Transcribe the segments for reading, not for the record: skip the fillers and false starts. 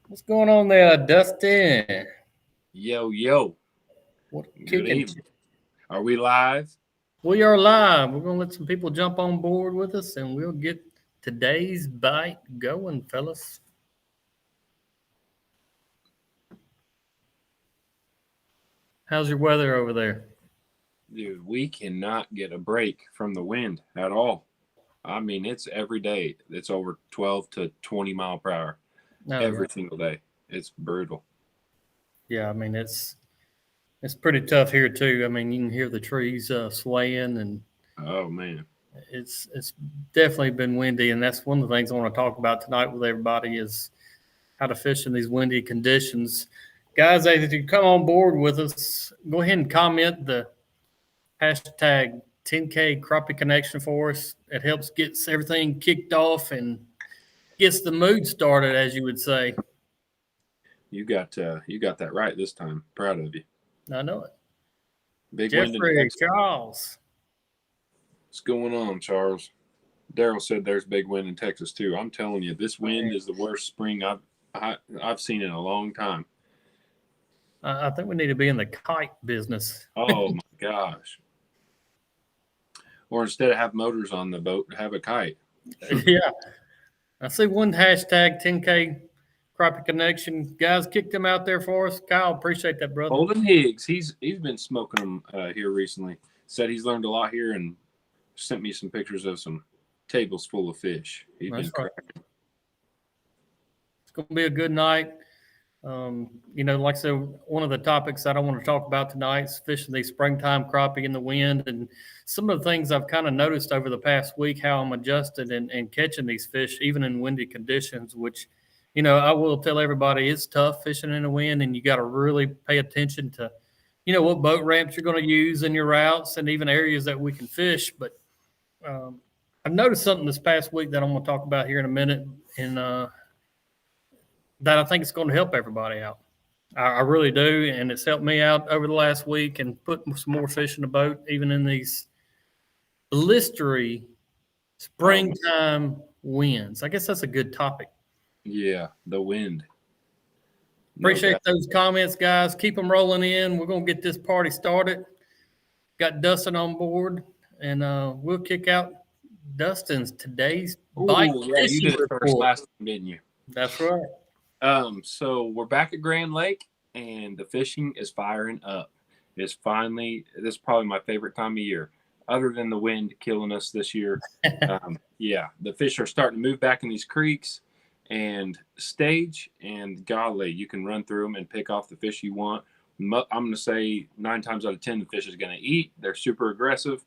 What's going on there, Dustin? Yo, yo. What Good kicking? evening. Are we live? We are live. We're gonna let some people jump on board with us, and we'll get today's bite going, fellas. How's your weather over there? Dude, we cannot get a break from the wind at all. I mean, it's every day. It's over 12 to 20 mile per hour No, yeah, every single day. It's brutal. yeah. I mean, it's pretty tough here too. I mean, you can hear the trees swaying, and Oh, man. it's definitely been windy. And that's one of the things I want to talk about tonight with everybody is how to fish in these windy conditions. Guys, if you come on board with us, go ahead and comment the hashtag 10K Crappie Connection for us. It helps gets everything kicked off and gets the mood started, as you would say. You got that right this time. Proud of you. I know it. Big wind in Jeffrey Texas. Charles. What's going on, Charles? Daryl said there's big wind in Texas too. I'm telling you, this wind is the worst spring I've seen in a long time. I think we need to be in the kite business. Oh my gosh. Or instead of have motors on the boat, have a kite. Yeah. I see one hashtag 10K Crappie Connection. Guys, kick them out there for us. Kyle, appreciate that, brother. Holden Higgs, he's been smoking them here recently. Said he's learned a lot here and sent me some pictures of some tables full of fish. He's That's been right. cracking. It's going to be a good night. Like I said, one of the topics that I want to talk about tonight is fishing these springtime crappie in the wind. And some of the things I've kind of noticed over the past week, how I'm adjusted and catching these fish, even in windy conditions, which, I will tell everybody it's tough fishing in the wind, and you got to really pay attention to, what boat ramps you're going to use in your routes and even areas that we can fish. But um, I've noticed something this past week that I'm going to talk about here in a minute. And, that I think is going to help everybody out. I really do, and it's helped me out over the last week and put some more fish in the boat, even in these blistery Oh springtime winds. I guess that's a good topic. yeah, the wind, no Appreciate doubt. those comments, guys. Keep them rolling in. We're going to get this party started. Got Dustin on board, and we'll kick out Dustin's today's bite Oh yeah, you fishing did it first report. last time, didn't you? That's right. So we're back at Grand Lake, and the fishing is firing up. It's finally this is probably my favorite time of year, other than the wind killing us this year. Yeah, the fish are starting to move back in these creeks and stage, and golly, you can run through them and pick off the fish you want. I'm going to say 9 times out of 10, the fish is going to eat. They're super aggressive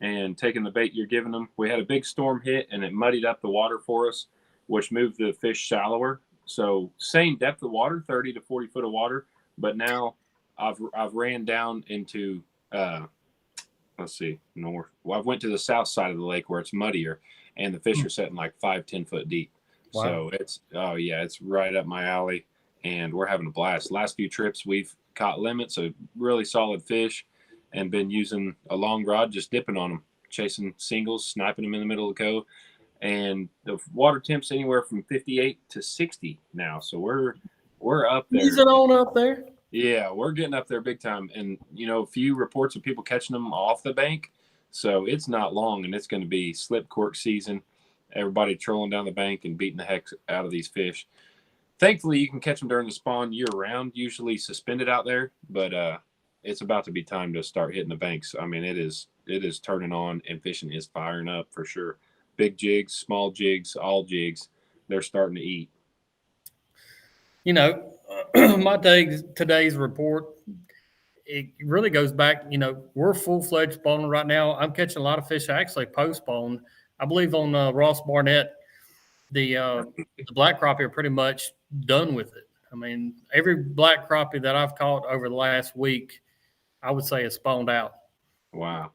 and taking the bait you're giving them. We had a big storm hit, and it muddied up the water for us, which moved the fish shallower. So same depth of water, 30 to 40 foot of water, but now I've ran down into let's see, north. Well, I went to the south side of the lake where it's muddier, and the fish are setting like 5-10 foot deep. Wow. So it's oh yeah, it's right up my alley, and we're having a blast. Last few trips we've caught limits, so really solid fish, and been using a long rod, just dipping on them, chasing singles, sniping them in the middle of the cove, and the water temps anywhere from 58 to 60 now. So we're up Ease there. it on up there. Yeah, we're getting up there big time. And, a few reports of people catching them off the bank. So it's not long, and it's going to be slip cork season. Everybody trolling down the bank and beating the heck out of these fish. Thankfully, you can catch them during the spawn year round, usually suspended out there. But it's about to be time to start hitting the banks. I mean, it is turning on, and fishing is firing up for sure. Big jigs, small jigs, all jigs, they're starting to eat. You know, today's report, it really goes back. We're full fledged spawning right now. I'm catching a lot of fish actually post spawn. I believe on Ross Barnett, the black crappie are pretty much done with it. I mean, every black crappie that I've caught over the last week, I would say is spawned out. Wow.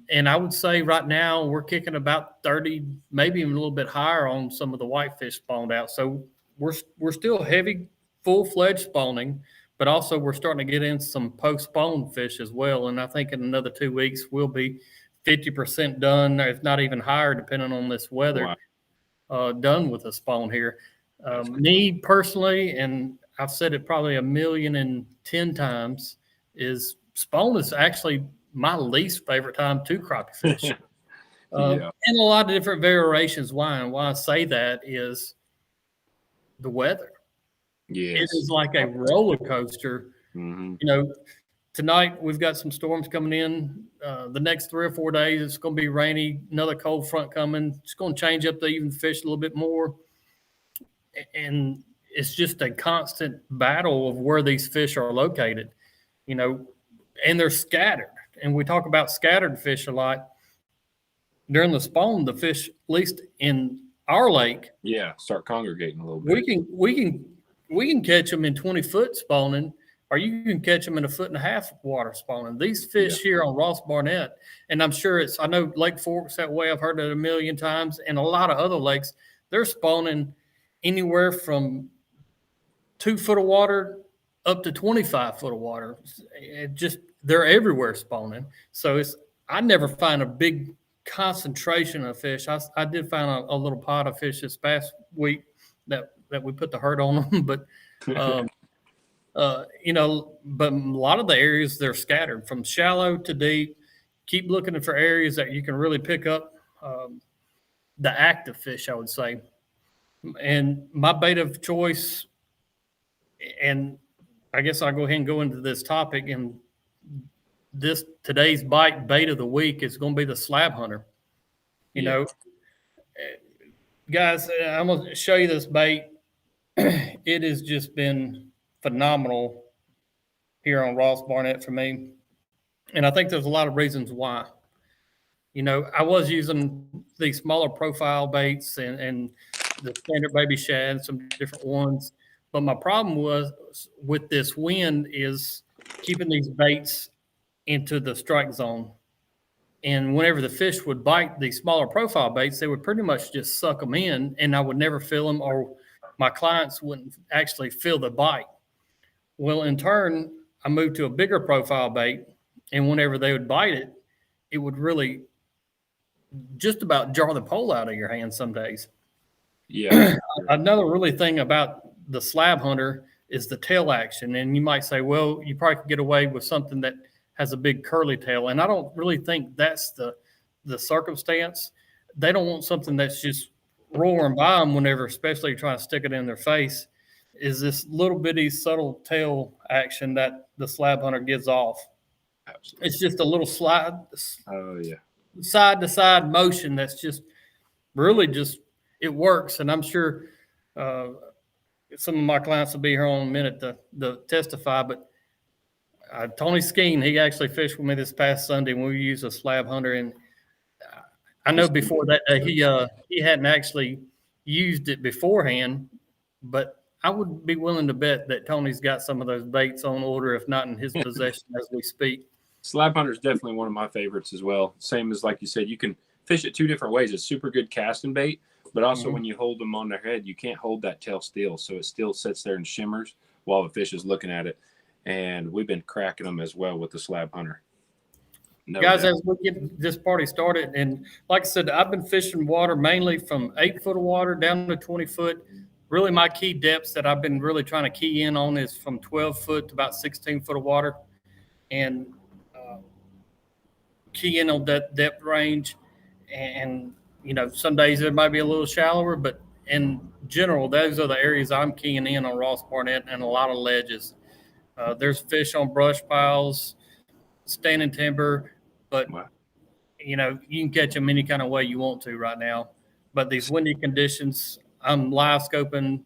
And I would say right now we're kicking about 30, maybe even a little bit higher on some of the whitefish spawned out. So we're still heavy, full fledged spawning, but also we're starting to get in some post spawn fish as well. And I think in another 2 weeks we'll be 50% done, if not even higher, depending on this weather. Wow. Done with the spawn here. Me personally, and I've said it probably 1,010,000 times, is spawn is actually my least favorite time to crappie fish. Yeah. And a lot of different variations why. And why I say that is the weather. It Yes. is like a roller coaster. Mm-hmm. You know, tonight we've got some storms coming in. The next 3 or 4 days, it's going to be rainy. Another cold front coming. It's going to change up the even fish a little bit more. And it's just a constant battle of where these fish are located, you know, and they're scattered. And we talk about scattered fish a lot. During the spawn, the fish, at least in our lake, Yeah, start congregating a little bit. we can catch them in 20-foot spawning, or you can catch them in 1.5 foot water spawning. These fish here on Ross Barnett, and I'm sure I know Lake Fork's that way. I've heard it 1,000,000 times, and a lot of other lakes, they're spawning anywhere from 2 foot of water up to 25 foot of water. They're everywhere spawning. So I never find a big concentration of fish. I did find a little pot of fish this past week that we put the hurt on them, but you know, but a lot of the areas they're scattered from shallow to deep. Keep looking for areas that you can really pick up the active fish, I would say. And my bait of choice, and I guess I'll go ahead and go into this topic. And today's bait of the week is going to be the slab hunter. You know, guys, I'm going to show you this bait. It has just been phenomenal here on Ross Barnett for me. And I think there's a lot of reasons why. You know, I was using these smaller profile baits and the standard baby shad and some different ones. But my problem was with this wind is keeping these baits into the strike zone. And whenever the fish would bite these smaller profile baits, they would pretty much just suck them in, and I would never feel them, or my clients wouldn't actually feel the bite. Well, in turn, I moved to a bigger profile bait, and whenever they would bite it, it would really just about jar the pole out of your hand some days. Yeah. Another really thing about the slab hunter is the tail action. And you might say, well, you probably could get away with something that has a big curly tail. And I don't really think that's the circumstance. They don't want something that's just roaring by them whenever, especially trying to stick it in their face, is this little bitty subtle tail action that the slab hunter gives off. Absolutely. It's just a little slide. Oh, yeah. Side to side motion that's just really just, it works. And I'm sure some of my clients will be here in a minute to testify, but Tony Skeen, he actually fished with me this past Sunday when we used a slab hunter. And I know before that day, he hadn't actually used it beforehand, but I would be willing to bet that Tony's got some of those baits on order, if not in his possession as we speak. Slab hunter is definitely one of my favorites as well. Same as, like you said, you can fish it 2 different ways. It's super good casting bait, but also when you hold them on their head, you can't hold that tail still. So it still sits there and shimmers while the fish is looking at it. And we've been cracking them as well with the slab hunter. No Guys, doubt. As we get this party started, and like I said, I've been fishing water mainly from 8 foot of water down to 20 foot. Really, my key depths that I've been really trying to key in on is from 12 foot to about 16 foot of water. And key in on that depth range. And, you know, some days it might be a little shallower, but in general, those are the areas I'm keying in on Ross Barnett and a lot of ledges. There's fish on brush piles, standing timber, but, you know, you can catch them any kind of way you want to right now. But these windy conditions, I'm LiveScoping,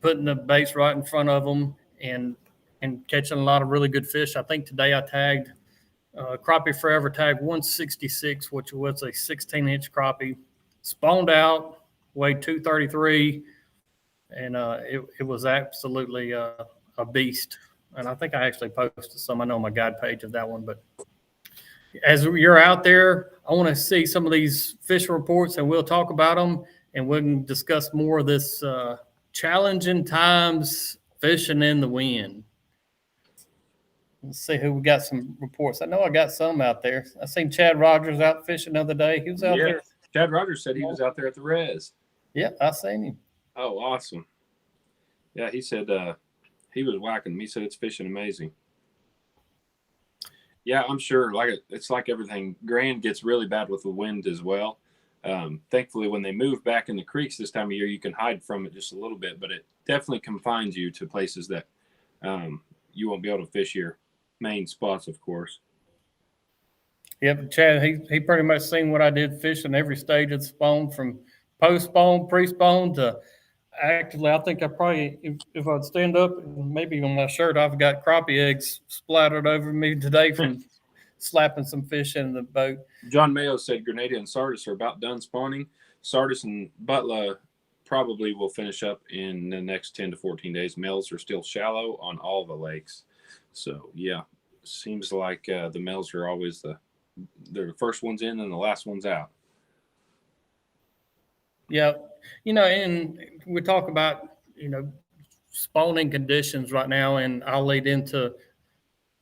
putting the baits right in front of them and catching a lot of really good fish. I think today I tagged Crappie Forever tag 166, which was a 16-inch crappie, spawned out, weighed 233, and it was absolutely a beast. And I think I actually posted some, I know, on my guide page of that one. But as you're out there, I want to see some of these fish reports, and we'll talk about them, and we can discuss more of this challenging times fishing in the wind. Let's see who we got some reports. I know I got some out there. I seen Chad Rogers out fishing the other day. He was out there. Chad Rogers said he was out there at the res. Yep, I seen him. Oh, awesome. Yeah, he said he was whacking them. He said it's fishing amazing. Yeah, I'm sure. It's like everything. Grand gets really bad with the wind as well. Thankfully, when they move back in the creeks this time of year, you can hide from it just a little bit, but it definitely confines you to places that you won't be able to fish your main spots, of course. Yep, Chad, he pretty much seen what I did fishing every stage of the spawn, from post spawn, pre spawn to actively. I think I probably, if I'd stand up, maybe on my shirt, I've got crappie eggs splattered over me today from slapping some fish in the boat. John Mayo said Grenada and Sardis are about done spawning. Sardis and Butler probably will finish up in the next 10 to 14 days. Males are still shallow on all the lakes. So, yeah, seems like the males are always they're the first ones in and the last ones out. Yeah, and we talk about, spawning conditions right now, and I'll lead into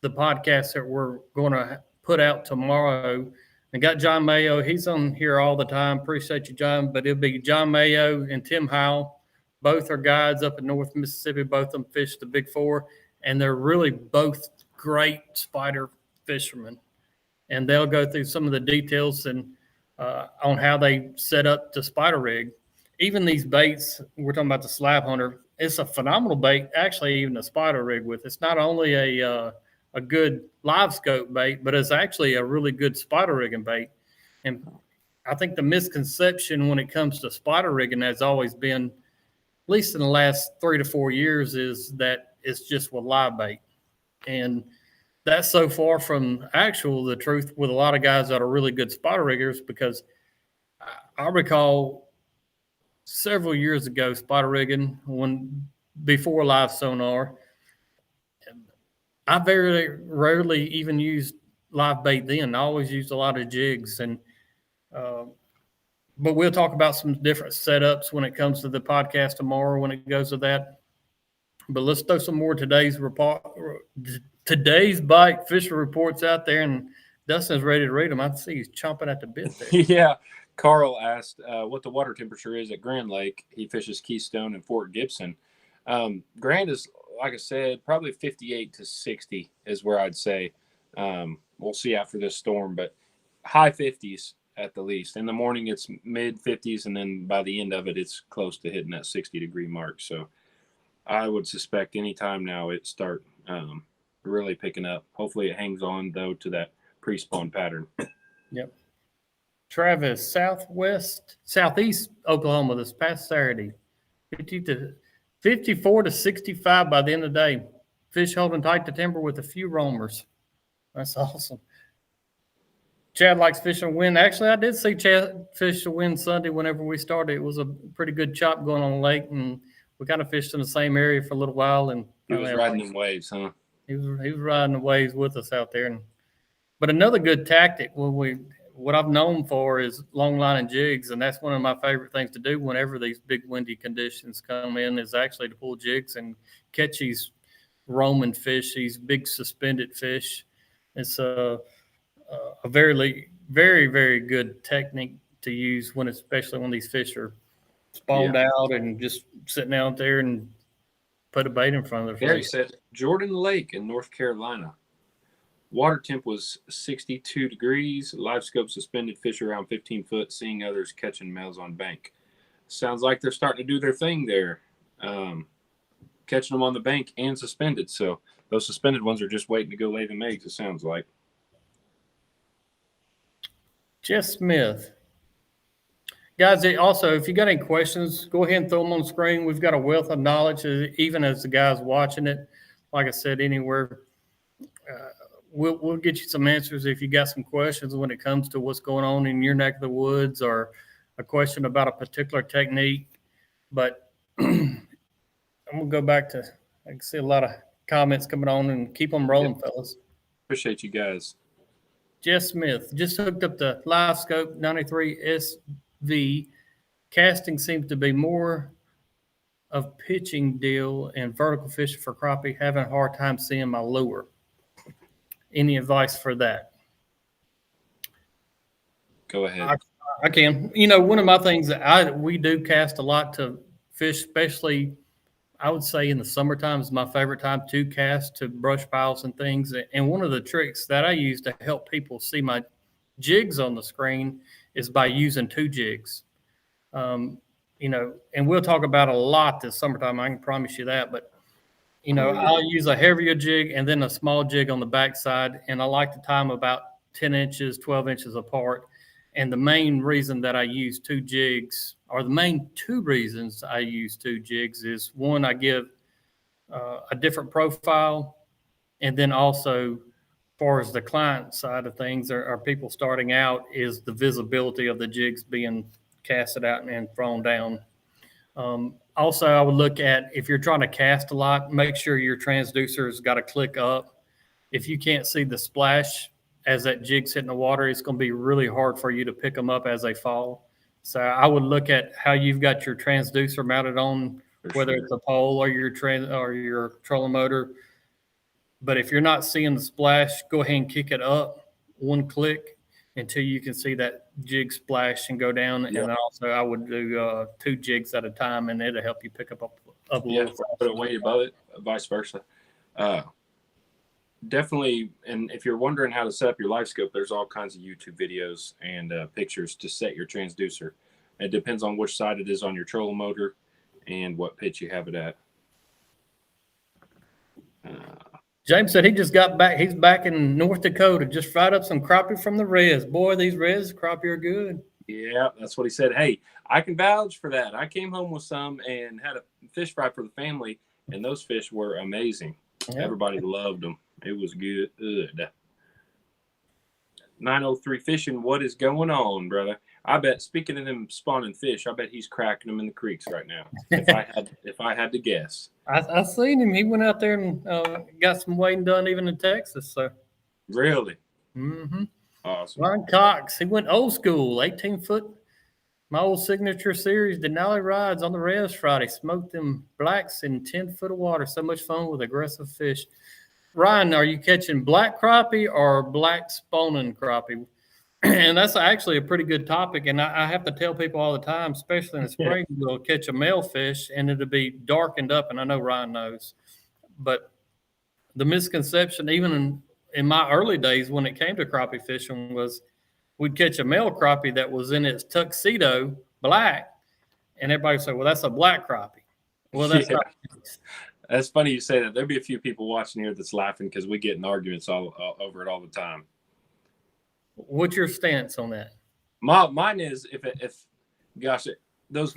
the podcast that we're going to put out tomorrow. I got John Mayo. He's on here all the time. Appreciate you, John. But it'll be John Mayo and Tim Howell. Both are guides up in North Mississippi. Both of them fish the Big Four, and they're really both great spider fishermen. And they'll go through some of the details and on how they set up the spider rig. Even these baits, we're talking about the slab hunter. It's a phenomenal bait. Actually, even a spider rig with it's not only a good LiveScope bait, but it's actually a really good spider rigging bait. And I think the misconception when it comes to spider rigging has always been, at least in the last 3 to 4 years, is that it's just with live bait. And that's so far from the truth with a lot of guys that are really good spider riggers, because I recall several years ago spider rigging before live sonar. I very rarely even used live bait then. I always used a lot of jigs, but we'll talk about some different setups when it comes to the podcast tomorrow when it goes to that. But let's throw some more today's bite fisher reports out there, and Dustin's ready to read them. I see he's chomping at the bit there. Yeah. Carl asked what the water temperature is at Grand Lake. He fishes Keystone and Fort Gibson. Grand is, like I said, probably 58 to 60 is where I'd say. We'll see after this storm, but high 50s at the least. In the morning, it's mid 50s, and then by the end of it, it's close to hitting that 60-degree mark. So I would suspect any time now it start really picking up. Hopefully it hangs on, though, to that pre-spawn pattern. Yep. Travis, southeast Oklahoma this past Saturday, 54 to 65 by the end of the day. Fish holding tight to timber with a few roamers. That's awesome. Chad likes fishing wind. Actually, I did see Chad fish the wind Sunday whenever we started. It was a pretty good chop going on the lake, and we kind of fished in the same area for a little while. And he was riding them waves, huh? He was riding the waves with us out there. But another good tactic what I've known for is long line and jigs, and that's one of my favorite things to do whenever these big windy conditions come in, is actually to pull jigs and catch these roaming fish, these big suspended fish. It's a very, very, very good technique to use especially when these fish are spawned out and just sitting out there and put a bait in front of their face. Gary said Jordan Lake in North Carolina. Water temp was 62 degrees. LiveScope suspended fish around 15 foot, seeing others catching males on bank. Sounds like they're starting to do their thing there, catching them on the bank and suspended. So those suspended ones are just waiting to go lay them eggs, it sounds like. Jeff Smith. Guys, also, if you got any questions, go ahead and throw them on the screen. We've got a wealth of knowledge, even as the guys watching it. Like I said, anywhere. We'll get you some answers if you got some questions when it comes to what's going on in your neck of the woods, or a question about a particular technique. But I'm going to go back to, I can see a lot of comments coming on, and keep them rolling, fellas. Appreciate you guys. Jess Smith just hooked up the LiveScope 93 SV. Casting seems to be more of pitching deal and vertical fishing for crappie. Having a hard time seeing my lure. Any advice for that? Go ahead. I can. One of my things that we do cast a lot to fish, especially I would say in the summertime is my favorite time to cast to brush piles and things. And one of the tricks that I use to help people see my jigs on the screen is by using two jigs. Um, and we'll talk about a lot this summertime. I can promise you that. But Oh, yeah. I'll use a heavier jig and then a small jig on the backside, and I like to tie them about 10 inches, 12 inches apart. And the main reason that I use two jigs, or the main two reasons I use two jigs, is one, I give a different profile, and then also, as far as the client side of things, or people starting out, is the visibility of the jigs being casted out and thrown down. Also, I would look at, if you're trying to cast a lot, make sure your transducer's got to click up. If you can't see the splash as that jig's hitting the water, it's going to be really hard for you to pick them up as they fall. So I would look at how you've got your transducer mounted on, whether it's a pole or your trolling motor. But if you're not seeing the splash, go ahead and kick it up one click until you can see that jig splash and go down. Yeah. And also, I would do two jigs at a time, and it'll help you pick up a little. Put it way above it, vice versa. Definitely, and if you're wondering how to set up your LiveScope, there's all kinds of YouTube videos and pictures to set your transducer. It depends on which side it is on your trolling motor and what pitch you have it at. James said he just got back. He's back in North Dakota. Just fried up some crappie from the res. Boy, these res crappie are good. Yeah, that's what he said. Hey, I can vouch for that. I came home with some and had a fish fry for the family, and those fish were amazing. Yeah. Everybody loved them. It was good. 903 Fishing, what is going on, brother? I bet, speaking of them spawning fish, I bet he's cracking them in the creeks right now. If I had to guess. I seen him. He went out there and got some wading done even in Texas. So really? Mm-hmm. Awesome. Ron Cox, he went old school, 18-foot. My old signature series, Denali rides on the res Friday. Smoked them blacks in 10 foot of water. So much fun with aggressive fish. Ryan, are you catching black crappie or black spawning crappie? And that's actually a pretty good topic. And I have to tell people all the time, especially in the spring, you'll catch a male fish and it'll be darkened up. And I know Ryan knows. But the misconception, even in my early days when it came to crappie fishing, was we'd catch a male crappie that was in its tuxedo, black, and everybody would say, well, that's a black crappie. Well, that's not. That's funny you say that. There'll be a few people watching here that's laughing because we get in arguments all over it all the time. What's your stance on that? Mine is those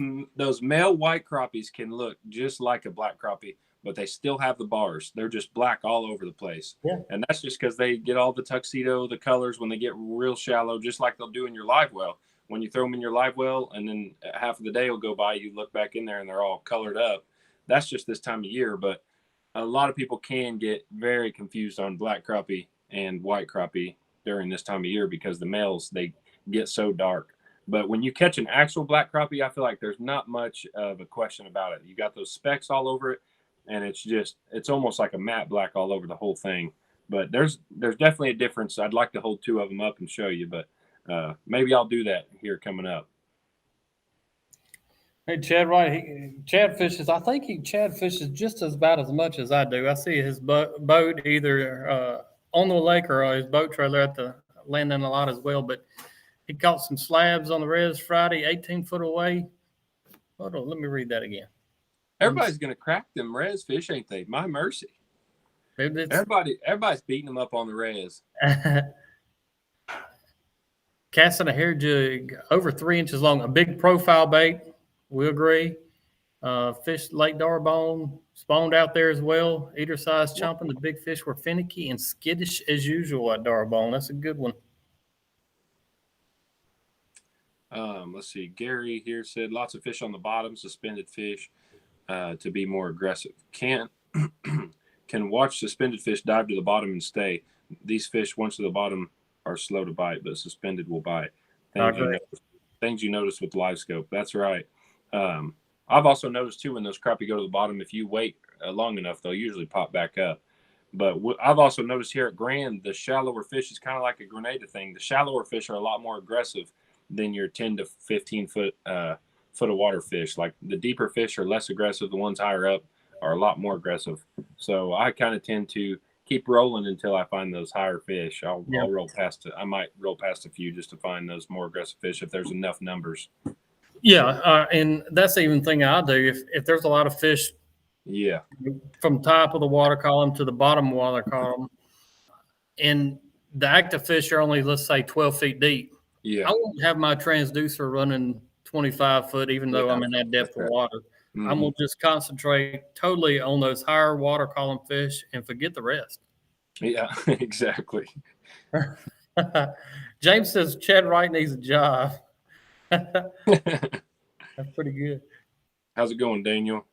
male white crappies can look just like a black crappie, but they still have the bars. They're just black all over the place. Yeah. And that's just because they get all the tuxedo, the colors when they get real shallow, just like they'll do in your live well. When you throw them in your live well and then half of the day will go by, you look back in there and they're all colored up. That's just this time of year, but a lot of people can get very confused on black crappie and white crappie during this time of year because the males, they get so dark. But when you catch an actual black crappie, I feel like there's not much of a question about it. You got those specks all over it, and it's almost like a matte black all over the whole thing. But there's definitely a difference. I'd like to hold two of them up and show you, but maybe I'll do that here coming up. Hey, Chad, right? Chad fishes. I think Chad fishes just about as much as I do. I see his boat either on the lake or his boat trailer at the landing a lot as well. But he caught some slabs on the res Friday, 18 foot away. Hold on, let me read that again. Everybody's gonna crack them res fish, ain't they? My mercy. Everybody's beating them up on the res. Casting a hair jig over 3 inches long, a big profile bait. We agree. Fish Lake Darbone spawned out there as well. Eater size chomping. The big fish were finicky and skittish as usual at Darbone. That's a good one. Let's see. Gary here said lots of fish on the bottom, suspended fish to be more aggressive. Can watch suspended fish dive to the bottom and stay. These fish, once to the bottom, are slow to bite, but suspended will bite. Things you notice with LiveScope. That's right. I've also noticed too when those crappie go to the bottom, if you wait long enough, they'll usually pop back up. But I've also noticed here at Grand, the shallower fish is kind of like a Grenada thing. The shallower fish are a lot more aggressive than your 10 to 15 foot foot of water fish. Like the deeper fish are less aggressive. The ones higher up are a lot more aggressive. So I kind of tend to keep rolling until I find those higher fish. I'll roll past it. I might roll past a few just to find those more aggressive fish if there's enough numbers. Yeah, and that's the even thing I do. If there's a lot of fish, from top of the water column to the bottom water column, and the active fish are only, let's say, 12 feet deep. Yeah, I won't have my transducer running 25 foot, even though I'm in that depth of water. Mm-hmm. I'm gonna just concentrate totally on those higher water column fish and forget the rest. Yeah, exactly. James says Chad Wright needs a job. That's pretty good. How's it going, Daniel?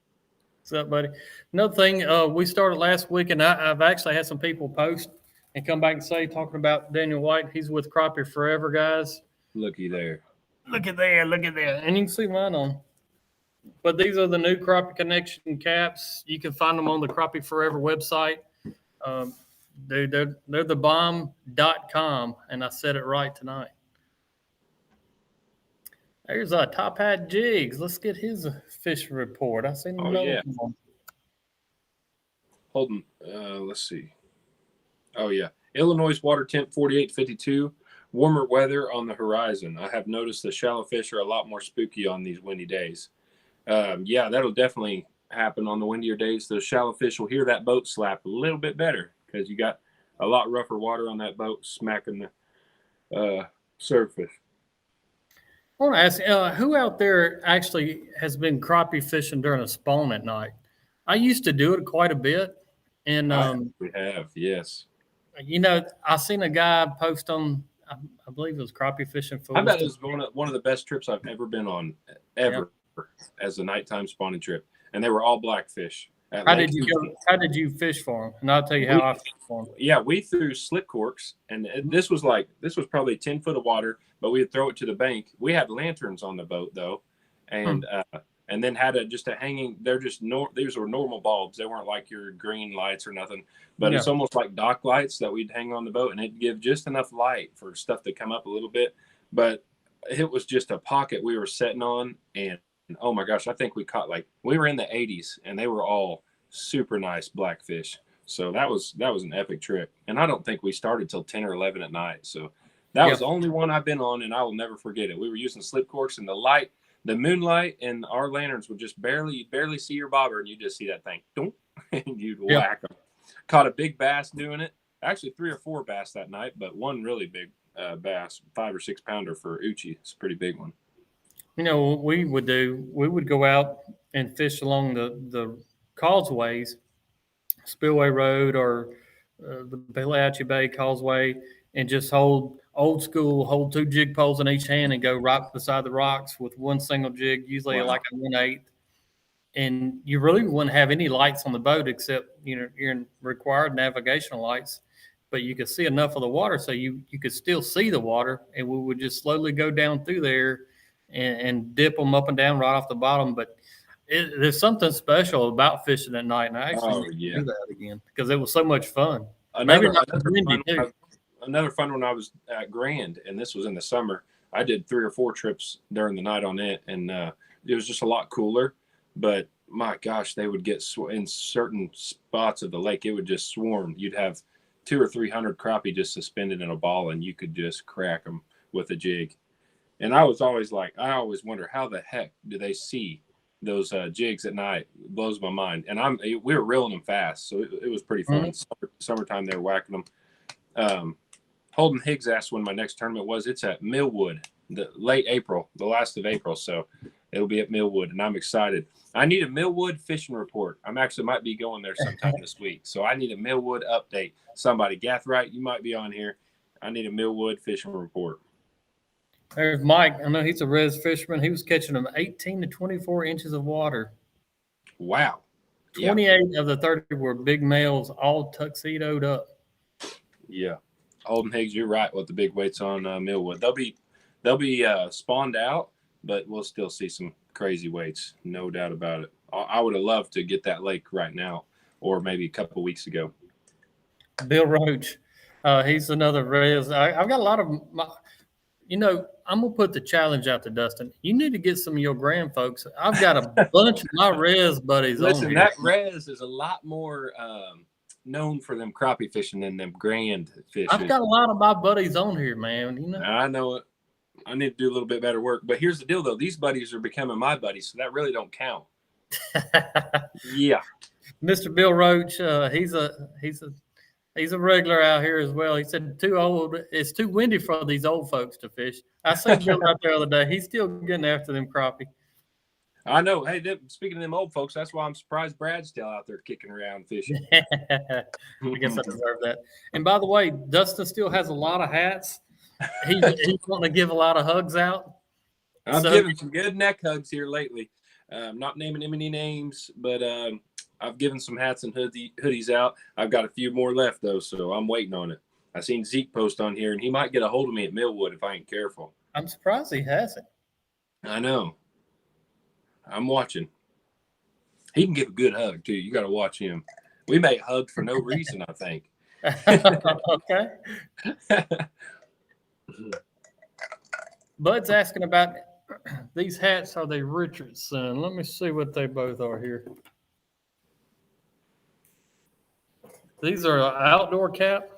What's up, buddy? Another thing, we started last week, and I've actually had some people post and come back and say, talking about Daniel White. He's with Crappie Forever, guys. Looky there. Look at there. Look at there. And you can see mine on. But these are the new Crappie Connection caps. You can find them on the Crappie Forever website. They're thebomb.com, and I said it right tonight. There's Top Hat Jigs. Let's get his fish report. I seen another one. Hold on. Let's see. Oh, yeah. Illinois water temp 48-52. Warmer weather on the horizon. I have noticed the shallow fish are a lot more spooky on these windy days. Yeah, that'll definitely happen on the windier days. The shallow fish will hear that boat slap a little bit better because you got a lot rougher water on that boat smacking the surface. I want to ask, who out there actually has been crappie fishing during a spawn at night? I used to do it quite a bit. And we have, yes. You know, I seen a guy post on, I believe it was Crappie Fishing Fools. I bet it was one of the best trips I've ever been on, ever, as a nighttime spawning trip. And they were all blackfish. How did you fish for them? And I'll tell you how I fished for them. Yeah, we threw slip corks, and this was probably 10 foot of water, but we'd throw it to the bank. We had lanterns on the boat though, and then had just a hanging. They're just these were normal bulbs. They weren't like your green lights or nothing, but it's almost like dock lights that we'd hang on the boat, and it'd give just enough light for stuff to come up a little bit. But it was just a pocket we were sitting on, and oh my gosh, I think we caught we were in the 80s, and they were all super nice blackfish. So that was an epic trip, and I don't think we started till 10 or 11 at night. So that was the only one I've been on, and I will never forget it. We were using slip corks, and the moonlight and our lanterns would just barely see your bobber, and you just see that thing, and you'd whack them. Caught a big bass doing it. Actually, 3 or 4 bass that night, but one really big bass, 5 or 6 pounder for Uchi. It's a pretty big one. You know what we would go out and fish along the causeways, Spillway Road or the Peleachi Bay Causeway, and just hold 2 jig poles in each hand and go right beside the rocks with one single jig, usually like a 1/8. And you really wouldn't have any lights on the boat except your required navigational lights, but you could see enough of the water so you could still see the water, and we would just slowly go down through there and dip them up and down right off the bottom. But there's something special about fishing at night, and I actually do that again because it was so much fun. Another fun one I was at Grand, and this was in the summer. I did 3 or 4 trips during the night on it, and it was just a lot cooler. But my gosh, they would get in certain spots of the lake, it would just swarm. You'd have 200 or 300 crappie just suspended in a ball, and you could just crack them with a jig. And I was always I always wonder how the heck do they see those jigs at night? It blows my mind. And we were reeling them fast, so it was pretty fun. Mm-hmm. Summertime, they were whacking them. Holden Higgs asked when my next tournament was. It's at Millwood, the last of April. So it'll be at Millwood, and I'm excited. I need a Millwood fishing report. I'm actually might be going there sometime this week. So I need a Millwood update. Somebody, Gathright, you might be on here. I need a Millwood fishing report. There's Mike. I know he's a res fisherman. He was catching them 18 to 24 inches of water. Wow. 28 of the 30 were big males, all tuxedoed up. Yeah. Holden Higgs, you're right with the big weights on Millwood. They'll be spawned out, but we'll still see some crazy weights, no doubt about it. I would have loved to get that lake right now, or maybe a couple of weeks ago. Bill Roach, he's another res. I've got a lot of You know, I'm gonna put the challenge out to Dustin. You need to get some of your grand folks. I've got a bunch of my res buddies on Listen, here. that res is a lot more known for them crappie fishing than them grand fishing. I've got a lot of my buddies on here, man. You know, I know it. I need to do a little bit better work. But here's the deal, though. These buddies are becoming my buddies, so that really don't count. Yeah. Mr. Bill Roach, he's a regular out here as well. He said it's too windy for these old folks to fish. I seen Bill out there the other day. He's still getting after them crappie. I know. Hey, speaking of them old folks, that's why I'm surprised Brad's still out there kicking around fishing. I guess I deserve that. And by the way, Dustin still has a lot of hats. He's wanting to give a lot of hugs out. I've given some good neck hugs here lately. Not naming him any names, but I've given some hats and hoodies out. I've got a few more left, though, so I'm waiting on it. I seen Zeke post on here, and he might get a hold of me at Millwood if I ain't careful. I'm surprised he hasn't. I know. I'm watching. He can give a good hug, too. You got to watch him. We may hug for no reason, I think. Okay. Bud's asking about these hats. Are they Richardson? Let me see what they both are here. These are an outdoor cap.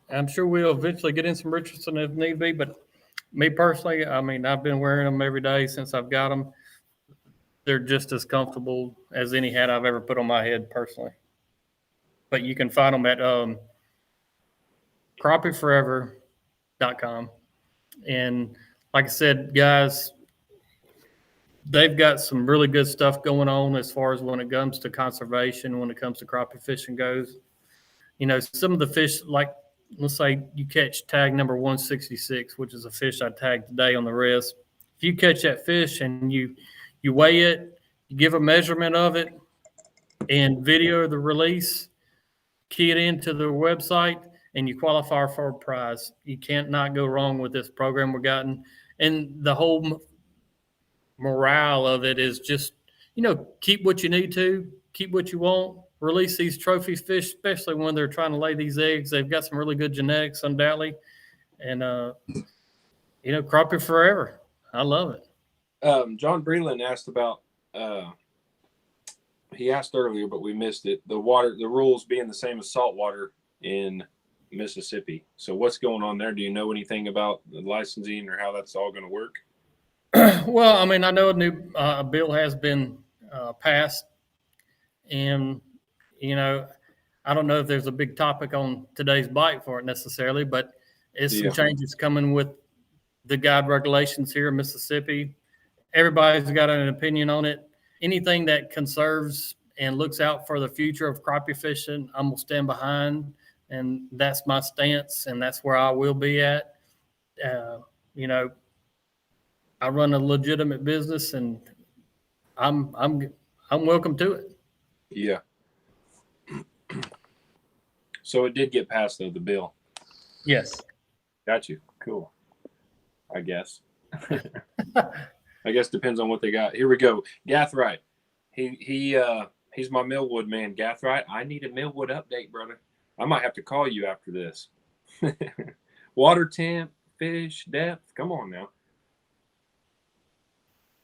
I'm sure we'll eventually get in some Richardson if need be, but me personally, I mean, I've been wearing them every day since I've got them. They're just as comfortable as any hat I've ever put on my head personally. But you can find them at crappieforever.com. And like I said, guys, they've got some really good stuff going on as far as when it comes to conservation, when it comes to crappie fishing goes. You know, some of the fish, like let's say you catch tag number 166, which is a fish I tagged today on the wrist. If you catch that fish and you weigh it, you give a measurement of it, and video the release, key it into the website, and you qualify for a prize. You can't not go wrong with this program we're gotten. And the whole morale of it is just, you know, keep what you need to, keep what you want, release these trophy fish, especially when they're trying to lay these eggs. They've got some really good genetics, undoubtedly. And, you know, crappie forever. I love it. John Breland asked about, he asked earlier, but we missed it. The rules being the same as saltwater in Mississippi. So what's going on there? Do you know anything about the licensing or how that's all going to work? Well, I mean, I know a new bill has been passed, and you know, I don't know if there's a big topic on today's bite for it necessarily, but it's some changes coming with the guide regulations here in Mississippi. Everybody's got an opinion on it. Anything that conserves and looks out for the future of crappie fishing, I'm gonna stand behind, and that's my stance, and that's where I will be at. You know, I run a legitimate business, and I'm welcome to it. Yeah. So it did get passed, though, the bill. Yes. Got you. Cool. I guess. I guess depends on what they got. Here we go. Gathright. He's my Millwood man. Gathright, I need a Millwood update, brother. I might have to call you after this. Water temp, fish, depth. Come on now.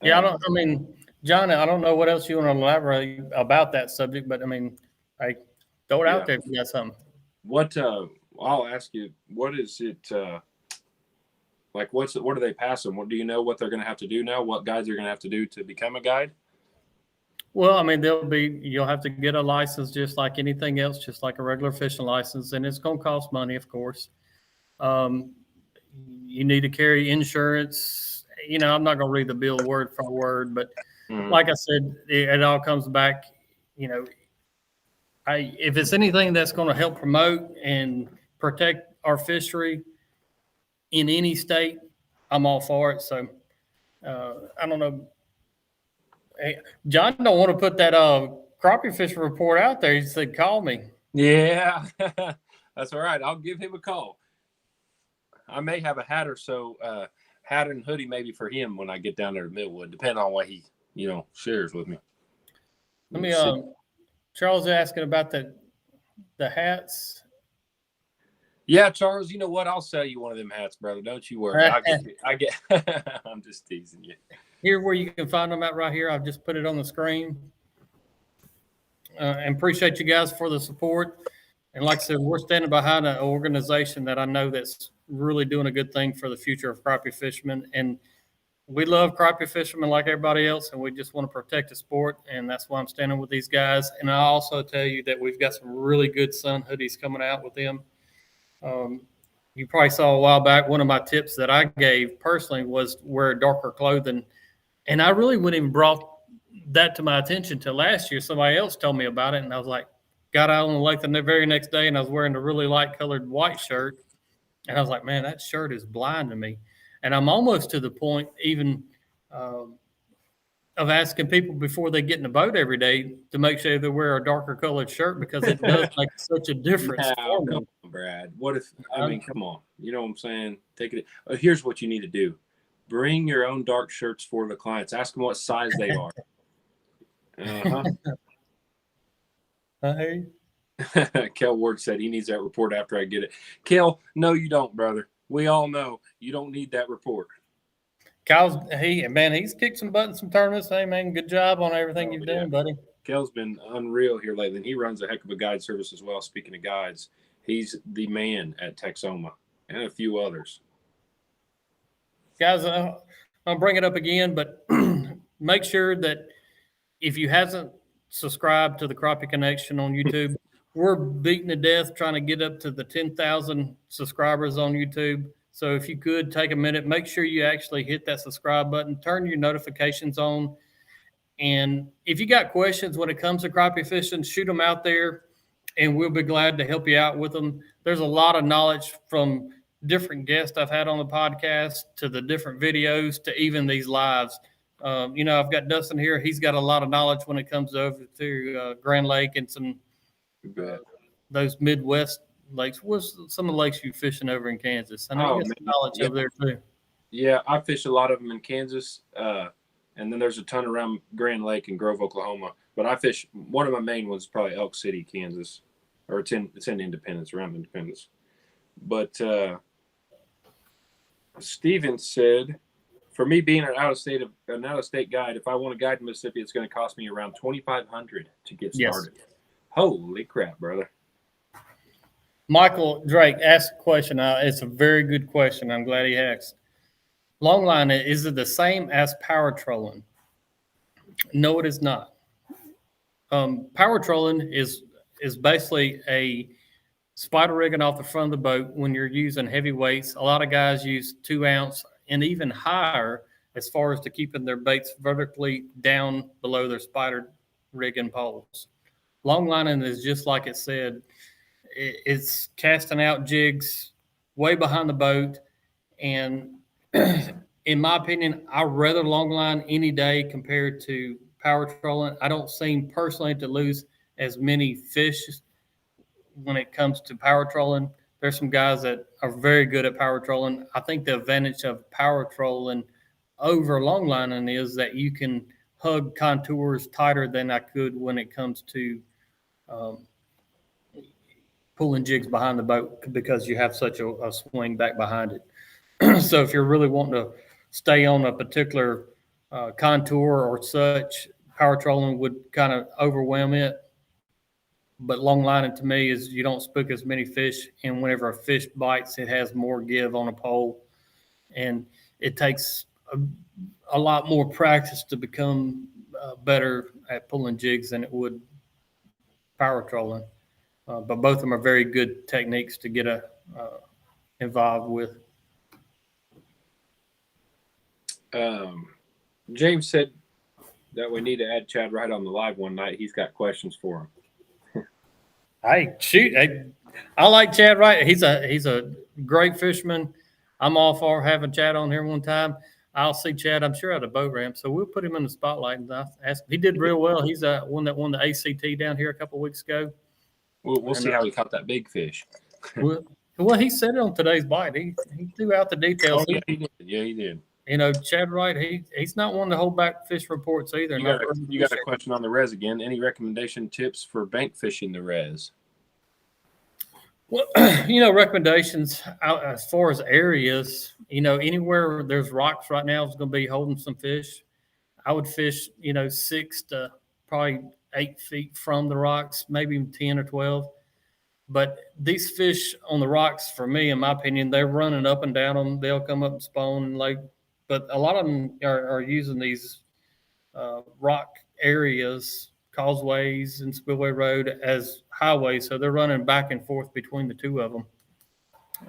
Yeah, I mean, John, I don't know what else you want to elaborate about that subject, but I mean, throw it out there if you got something. What I'll ask you, what is it like? What are they passing? What do you know what they're going to have to do now? What guides are going to have to do to become a guide? Well, I mean, you'll have to get a license just like anything else, just like a regular fishing license, and it's going to cost money, of course. You need to carry insurance. You know, I'm not going to read the bill word for word, but like I said, it all comes back, you know, if it's anything that's going to help promote and protect our fishery in any state, I'm all for it. So I don't know. Hey, John don't want to put that crappie fishing report out there. He said, call me. Yeah, that's all right. I'll give him a call. I may have a hat or so, hat and hoodie maybe for him when I get down there to Millwood, depending on what he, you know, shares with me. Let me Charles is asking about the hats. Yeah, Charles, you know what? I'll sell you one of them hats, brother. Don't you worry. I get I'm just teasing you. Here where you can find them at right here. I've just put it on the screen. And appreciate you guys for the support. And like I said, we're standing behind an organization that I know that's really doing a good thing for the future of crappie fishermen. And we love crappie fishermen like everybody else, and we just want to protect the sport. And that's why I'm standing with these guys. And I also tell you that we've got some really good sun hoodies coming out with them. You probably saw a while back, one of my tips that I gave personally was wear darker clothing. And I really wouldn't even brought that to my attention till last year. Somebody else told me about it, and I was like, got out on the lake the very next day, and I was wearing a really light colored white shirt. And I was like, man, that shirt is blind to me. And I'm almost to the point even of asking people before they get in the boat every day to make sure they wear a darker colored shirt because it does make such a difference for me. Come on, Brad. What if, I mean, come on. You know what I'm saying? Take it. Here's what you need to do. Bring your own dark shirts for the clients. Ask them what size they are. Hey. Kel Ward said he needs that report after I get it. Kel, no, you don't, brother. We all know you don't need that report. Kyle's he's kicked some butt in some tournaments. Hey man, good job on everything you've done, buddy. Kel's been unreal here lately, and he runs a heck of a guide service as well. Speaking of guides, he's the man at Texoma and a few others. Guys, I'll bring it up again, but make sure that if you haven't subscribed to the Crappie Connection on YouTube, we're beating to death trying to get up to the 10,000 subscribers on YouTube. So if you could take a minute, make sure you actually hit that subscribe button, turn your notifications on. And if you got questions when it comes to crappie fishing, shoot them out there and we'll be glad to help you out with them. There's a lot of knowledge from different guests I've had on the podcast to the different videos to even these lives. I've got Dustin here. He's got a lot of knowledge when it comes over to Grand Lake and some those Midwest lakes. What's some of the lakes you fishing over in Kansas? I know you got some knowledge over there too. Yeah, I fish a lot of them in Kansas, and then there's a ton around Grand Lake and Grove, Oklahoma. But I fish, one of my main ones is probably Elk City, Kansas, or it's in Independence, around Independence. But Steven said, for me being an out-of-state guide, if I want to guide in Mississippi, it's going to cost me around $2,500 to get started. Yes. Holy crap, brother. Michael Drake asked a question. It's a very good question. I'm glad he asked. Longline, is it the same as power trolling? No, it is not. Power trolling is basically a spider rigging off the front of the boat when you're using heavy weights. A lot of guys use 2 ounce and even higher as far as to keeping their baits vertically down below their spider rigging poles. Long lining is just like it said. It's casting out jigs way behind the boat. And in my opinion, I'd rather long line any day compared to power trolling. I don't seem personally to lose as many fish when it comes to power trolling. There's some guys that are very good at power trolling. I think the advantage of power trolling over long lining is that you can hug contours tighter than I could when it comes to pulling jigs behind the boat because you have such a swing back behind it. So if you're really wanting to stay on a particular contour or such, power trolling would kind of overwhelm it. But long lining to me is you don't spook as many fish, and whenever a fish bites, it has more give on a pole. And it takes a lot more practice to become better at pulling jigs than it would power trolling. But both of them are very good techniques to get involved with. James said that we need to add Chad Wright on the live one night. He's got questions for him. Hey, shoot! I like Chad Wright. He's a great fisherman. I'm all for having Chad on here one time. I'll see Chad, I'm sure, at a boat ramp. So we'll put him in the spotlight and ask. He did real well. He's one that won the ACT down here a couple of weeks ago. We'll see how he caught that big fish. Well, he said it on today's bite. He threw out the details. Oh, yeah, he did. Yeah, he did. Chad Wright, he's not one to hold back fish reports either. You got a question on the res again. Any recommendation tips for bank fishing the res? Well, recommendations as far as areas, anywhere there's rocks right now is going to be holding some fish. I would fish, 6 to probably 8 feet from the rocks, maybe even 10 or 12. But these fish on the rocks, for me, in my opinion, they're running up and down them. They'll come up and spawn and like, but a lot of them are using these rock areas, causeways and Spillway Road as highways. So they're running back and forth between the two of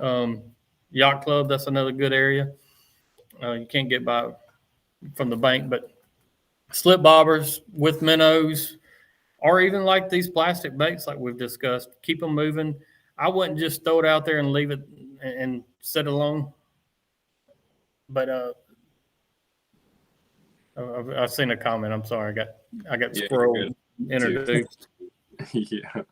them. Yacht Club, that's another good area. You can't get by from the bank, but slip bobbers with minnows, or even like these plastic baits, like we've discussed, keep them moving. I wouldn't just throw it out there and leave it and set it alone. But I've seen a comment. I'm sorry, I got squirrel introduced. Yeah.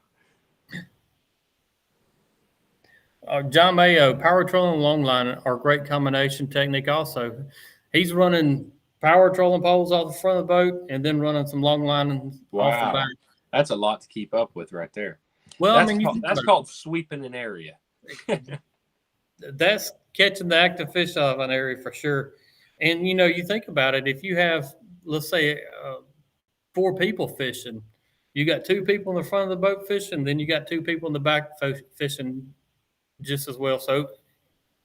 John Mayo, power trolling and long line are a great combination technique. Also, he's running power trolling poles off the front of the boat and then running some long line off the back. That's a lot to keep up with right there. Well, that's called sweeping an area. That's catching the active fish out of an area for sure. And you think about it, if you have, let's say, 4 people fishing, you got 2 people in the front of the boat fishing, then you got 2 people in the back fishing just as well. So, as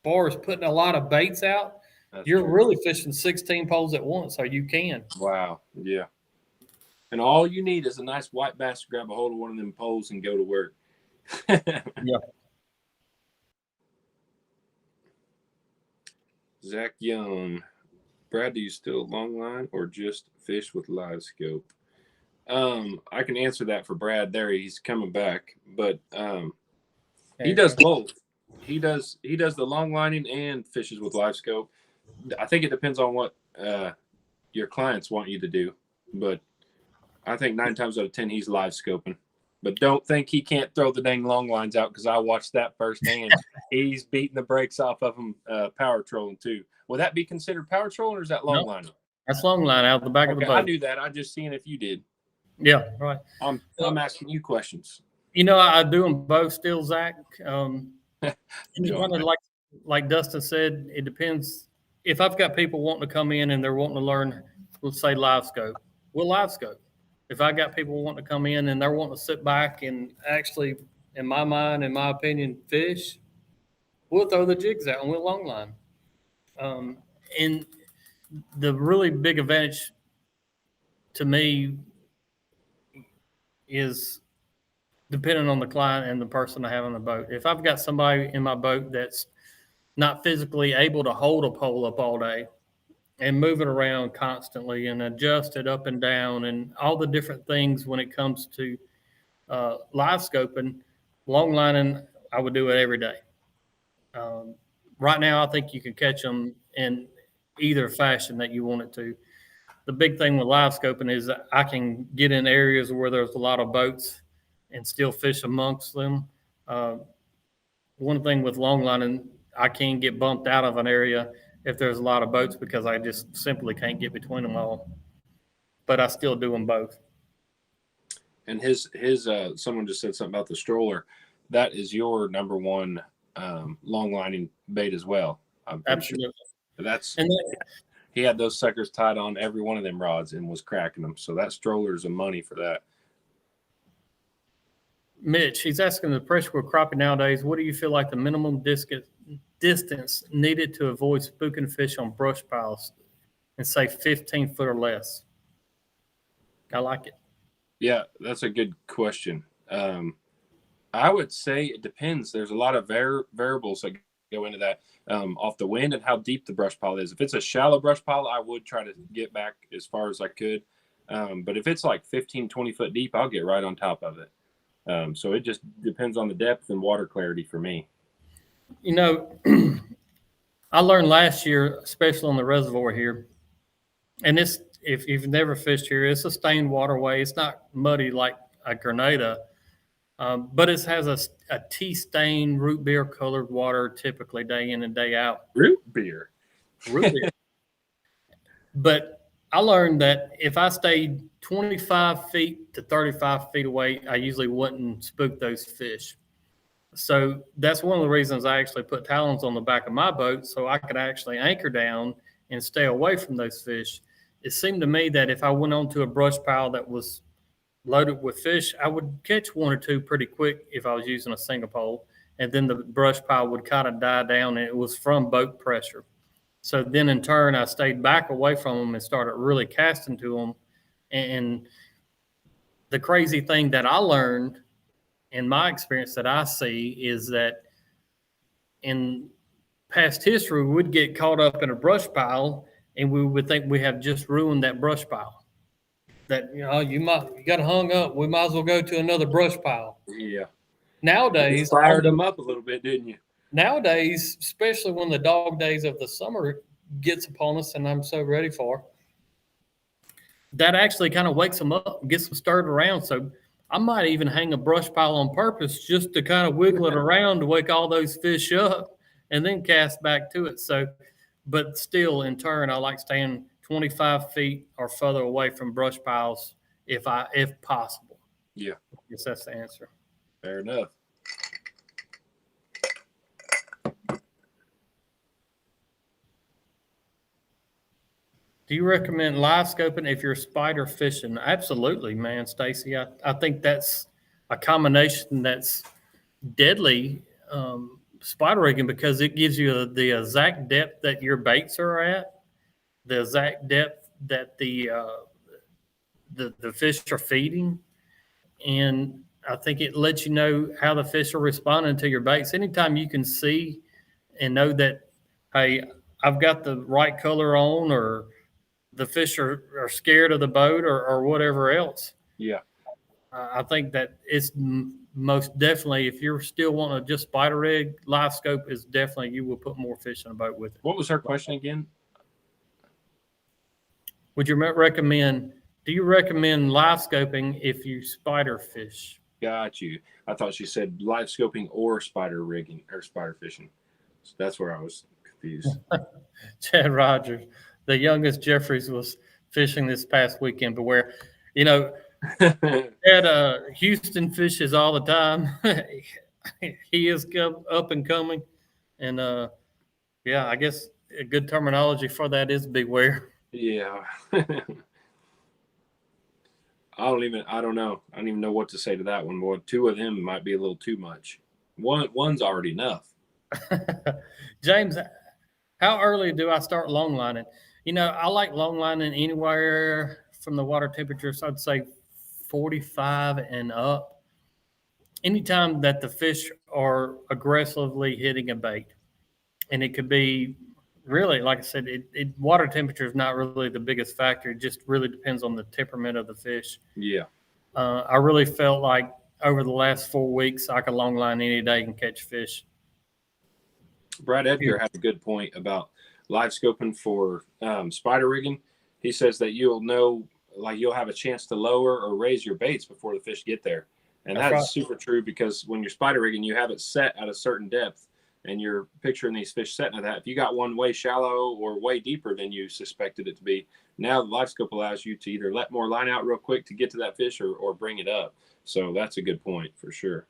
far as putting a lot of baits out, you're really fishing 16 poles at once, so you can. Wow. Yeah. And all you need is a nice white bass to grab a hold of one of them poles and go to work. Yeah. Zach Young, Brad, do you still long line or just fish with LiveScope? I can answer that for Brad there. He's coming back, but he does both. He does the long lining and fishes with LiveScope. I think it depends on what your clients want you to do, but I think 9 times out of 10 he's LiveScoping. But don't think he can't throw the dang long lines out, because I watched that firsthand. He's beating the brakes off of them power trolling too. Would that be considered power trolling, or is that long lining? That's long line out the back of the boat. I knew that. I just seen if you did. Yeah, right. I'm asking you questions. I do them both still, Zach. Like Dustin said, it depends. If I've got people wanting to come in and they're wanting to learn, let's say LiveScope, we'll LiveScope. If I got people wanting to come in and they're wanting to sit back and actually, in my mind, in my opinion, fish, we'll throw the jigs out and we'll long line. And the really big advantage to me is depending on the client and the person I have on the boat. If I've got somebody in my boat that's not physically able to hold a pole up all day and move it around constantly and adjust it up and down and all the different things when it comes to live scoping, long lining, I would do it every day. Right now, I think you can catch them in either fashion that you want it to. The big thing with live scoping is that I can get in areas where there's a lot of boats and still fish amongst them. One thing with long lining, I can get bumped out of an area if there's a lot of boats because I just simply can't get between them all. But I still do them both. And someone just said something about the stroller. That is your number one long lining bait as well. Absolutely. Sure. He had those suckers tied on every one of them rods and was cracking them. So that stroller is a money for that. Mitch, he's asking the pressure with crappie nowadays, what do you feel like the minimum distance needed to avoid spooking fish on brush piles and say 15 foot or less? I like it. Yeah, that's a good question. I would say it depends. There's a lot of variables that go into that, off the wind and how deep the brush pile is. If it's a shallow brush pile, I would try to get back as far as I could. But if it's like 15, 20 foot deep, I'll get right on top of it. So it just depends on the depth and water clarity for me. I learned last year, especially on the reservoir here, and this, if you've never fished here, it's a stained waterway. It's not muddy like a Grenada, but it has a tea stained root beer colored water typically day in and day out. Root beer. But I learned that if I stayed 25 feet to 35 feet away, I usually wouldn't spook those fish. So that's one of the reasons I actually put talons on the back of my boat so I could actually anchor down and stay away from those fish. It seemed to me that if I went onto a brush pile that was loaded with fish, I would catch one or two pretty quick if I was using a single pole. And then the brush pile would kind of die down, and it was from boat pressure. So then in turn, I stayed back away from them and started really casting to them. And the crazy thing that I learned in my experience that I see is that in past history, we would get caught up in a brush pile and we would think we have just ruined that brush pile. That, you got hung up. We might as well go to another brush pile. Yeah. Nowadays, You fired them up a little bit, didn't you? Nowadays, especially when the dog days of the summer gets upon us, and I'm so ready for, that actually kind of wakes them up, gets them stirred around. So I might even hang a brush pile on purpose just to kind of wiggle it around to wake all those fish up and then cast back to it. So, but still, in turn, I like staying 25 feet or further away from brush piles if possible. Yeah. I guess that's the answer. Fair enough. Do you recommend live scoping if you're spider fishing? Absolutely, man, Stacy. I think that's a combination that's deadly, spider rigging, because it gives you the exact depth that your baits are at, the exact depth that the fish are feeding, and I think it lets you know how the fish are responding to your baits. Anytime you can see and know that, hey, I've got the right color on, or the fish are scared of the boat, or whatever else. Yeah. I think that it's most definitely, if you're still wanting to just spider rig, LiveScope is definitely, you will put more fish in a boat with it. What was her question again? Do you recommend live scoping if you spider fish? Got you. I thought she said live scoping or spider rigging or spider fishing. So that's where I was confused. Chad Rogers, the youngest Jeffries, was fishing this past weekend, but where, Chad, Houston fishes all the time. He is up and coming. And yeah, I guess a good terminology for that is beware. Yeah. I don't know. I don't even know what to say to that one. Boy, two of them might be a little too much. One's already enough. James, how early do I start long lining? I like long lining anywhere from the water temperatures, I'd say 45 and up. Anytime that the fish are aggressively hitting a bait. And it could be really, like I said, water temperature is not really the biggest factor. It just really depends on the temperament of the fish. Yeah. I really felt like over the last 4 weeks, I could long line any day and catch fish. Brad Edgar had a good point about live scoping for spider rigging. He says that you'll know, like you'll have a chance to lower or raise your baits before the fish get there. And that's right. Super true, because when you're spider rigging, you have it set at a certain depth. And you're picturing these fish setting at that. If you got one way shallow or way deeper than you suspected it to be, now the LiveScope allows you to either let more line out real quick to get to that fish, or bring it up. So that's a good point for sure.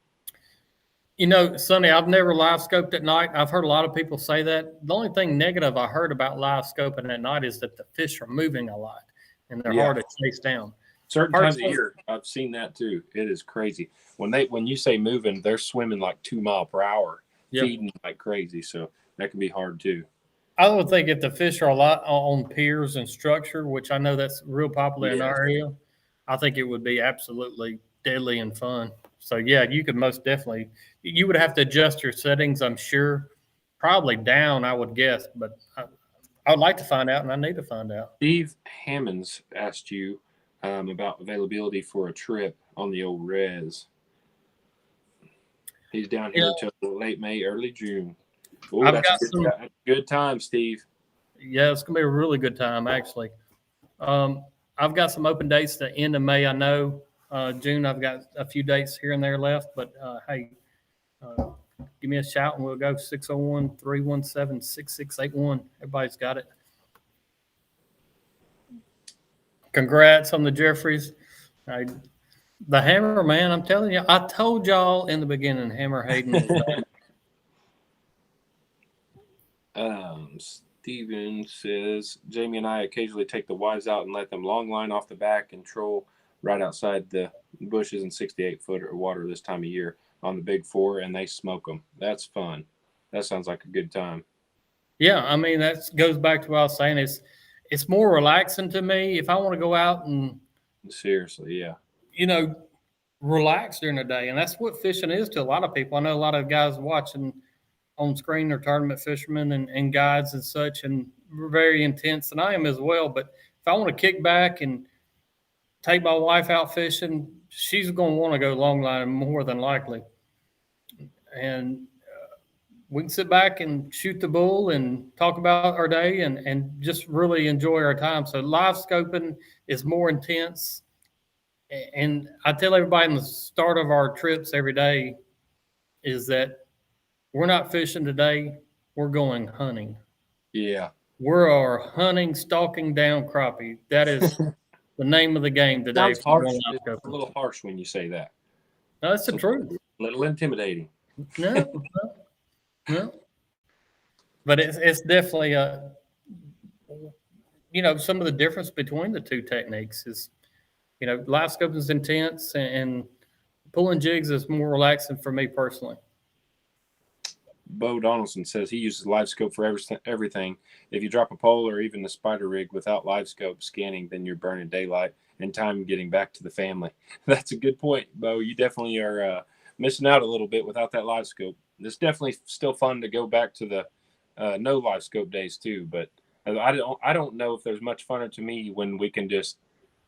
Sonny, I've never live scoped at night. I've heard a lot of people say that. The only thing negative I heard about live scoping at night is that the fish are moving a lot and they're hard to chase down. Certain times of year, I've seen that too. It is crazy. When you say moving, they're swimming like 2 miles per hour. Yep. Feeding like crazy, so that can be hard too. I would think if the fish are a lot on piers and structure, which I know that's real popular in our area, I think it would be absolutely deadly and fun. So yeah, you could most definitely. You would have to adjust your settings, I'm sure, probably down, I would guess, but I would like to find out, and I need to find out. Steve Hammonds asked you about availability for a trip on the old res. He's down here until late May, early June. Ooh, that's a good time, Steve. Yeah, it's going to be a really good time, actually. I've got some open dates the end of May, I know. June, I've got a few dates here and there left. But, hey, give me a shout, and we'll go 601-317-6681. Everybody's got it. Congrats on the Jeffries. The hammer, man, I'm telling you, I told y'all in the beginning, hammer Hayden was bad. Steven says Jamie and I occasionally take the wives out and let them long line off the back and troll right outside the bushes in 68-foot of water this time of year on the big four, and they smoke them. That's fun. That sounds like a good time. Yeah, I mean that goes back to what I was saying. It's more relaxing to me if I want to go out and Seriously, yeah. Relax during the day, and that's what fishing is to a lot of people. I know a lot of guys watching on screen are tournament fishermen and guides and such, and we're very intense, and I am as well. But if I want to kick back and take my wife out fishing, she's going to want to go long line more than likely, and we can sit back and shoot the bull and talk about our day and just really enjoy our time. So live scoping is more intense. And I tell everybody in the start of our trips every day is that we're not fishing today. We're going hunting. Yeah. We are hunting, stalking down crappie. That is the name of the game today. Sounds harsh. It's a little harsh when you say that. No, that's the truth. A little intimidating. No. But it's definitely some of the difference between the two techniques is, live scoping is intense and pulling jigs is more relaxing for me personally. Bo Donaldson says he uses LiveScope for everything. If you drop a pole or even a spider rig without LiveScope scanning, then you're burning daylight and time getting back to the family. That's a good point, Bo. You definitely are missing out a little bit without that LiveScope. It's definitely still fun to go back to the no LiveScope days too, but I don't know if there's much funner to me when we can just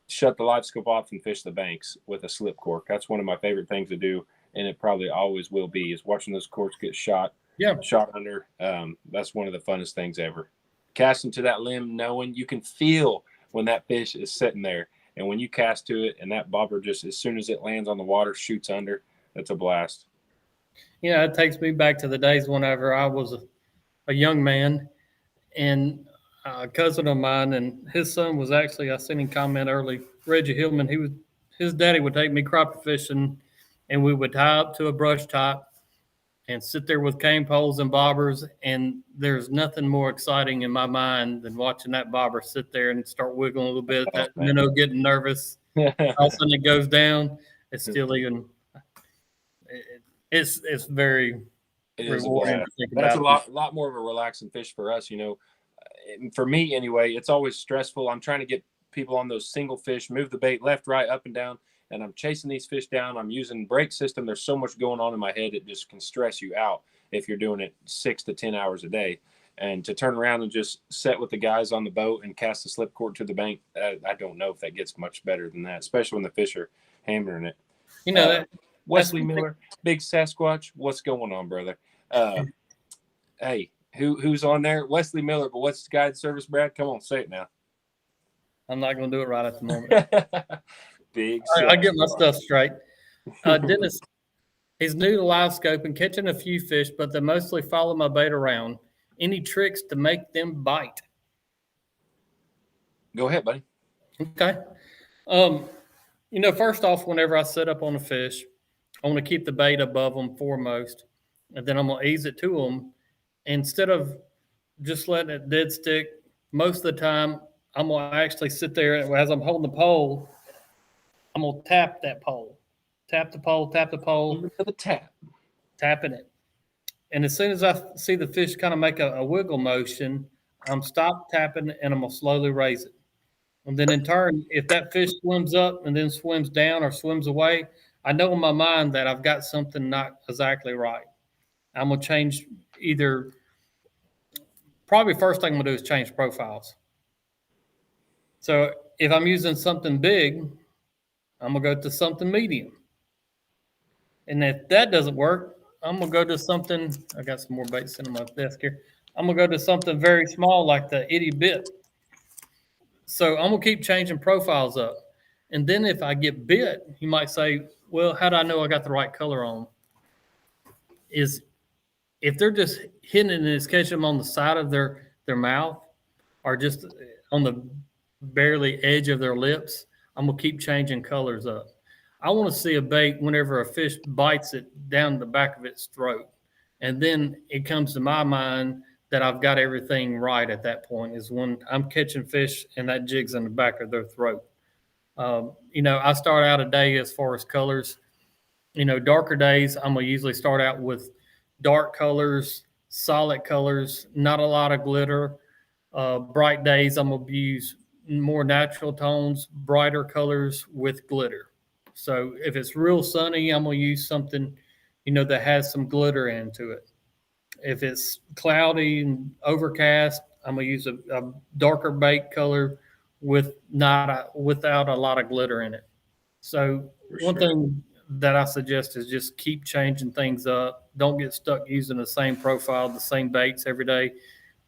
shut the LiveScope off and fish the banks with a slip cork. That's one of my favorite things to do, and it probably always will be, is watching those corks get shot under. That's one of the funnest things ever. Casting to that limb, knowing you can feel when that fish is sitting there, and when you cast to it and that bobber just as soon as it lands on the water shoots under, that's a blast. It takes me back to the days whenever I was a young man, and a cousin of mine and his son was actually, I seen him comment early, Reggie Hillman. His daddy would take me crappie fishing, and we would tie up to a brush top and sit there with cane poles and bobbers. And there's nothing more exciting in my mind than watching that bobber sit there and start wiggling a little bit, that minnow getting nervous. All of a sudden it goes down. It's still even. It's very rewarding to think about. That's a lot more of a relaxing fish for us, For me anyway, it's always stressful. I'm trying to get people on those single fish, move the bait left, right, up and down, and I'm chasing these fish down. I'm using brake system. There's so much going on in my head, it just can stress you out if you're doing it 6 to 10 hours a day. And to turn around and just set with the guys on the boat and cast a slip cord to the bank, I don't know if that gets much better than that, especially when the fish are hammering it. Wesley Miller, Big Sasquatch, what's going on, brother? Hey, who's on there? Wesley Miller, but what's the guide service, Brad? Come on, say it now. I'm not going to do it right at the moment. Big I get my stuff straight. Dennis, he's new to LiveScope and catching a few fish, but they mostly follow my bait around. Any tricks to make them bite? Go ahead, buddy. Okay. First off, whenever I set up on a fish, I want to keep the bait above them foremost, and then I'm going to ease it to them. Instead of just letting it dead stick, most of the time, I'm going to actually sit there, and as I'm holding the pole, I'm going to tap that pole. Tap the pole, tap the pole. The tap. Tapping it. And as soon as I see the fish kind of make a wiggle motion, I'm stop tapping, and I'm going to slowly raise it. And then in turn, if that fish swims up and then swims down or swims away, I know in my mind that I've got something not exactly right. I'm going to change probably first thing I'm going to do is change profiles. So if I'm using something big, I'm going to go to something medium. And if that doesn't work, I'm going to go to something, I got some more baits sitting on my desk here. I'm going to go to something very small like the itty bit. So I'm going to keep changing profiles up. And then if I get bit, you might say, well, how do I know I got the right color on? Is if they're just hitting it and it's catching them on the side of their mouth or just on the barely edge of their lips, I'm going to keep changing colors up. I want to see a bait whenever a fish bites it down the back of its throat. And then it comes to my mind that I've got everything right at that point is when I'm catching fish and that jig's in the back of their throat. I start out a day as far as colors. Darker days, I'm going to usually start out with dark colors, solid colors, not a lot of glitter. Bright days, I'm going to use more natural tones, brighter colors with glitter. So if it's real sunny, I'm going to use something, that has some glitter into it. If it's cloudy and overcast, I'm going to use a darker bait color without a lot of glitter in it. So one thing that I suggest is just keep changing things up. Don't get stuck using the same profile, the same baits every day.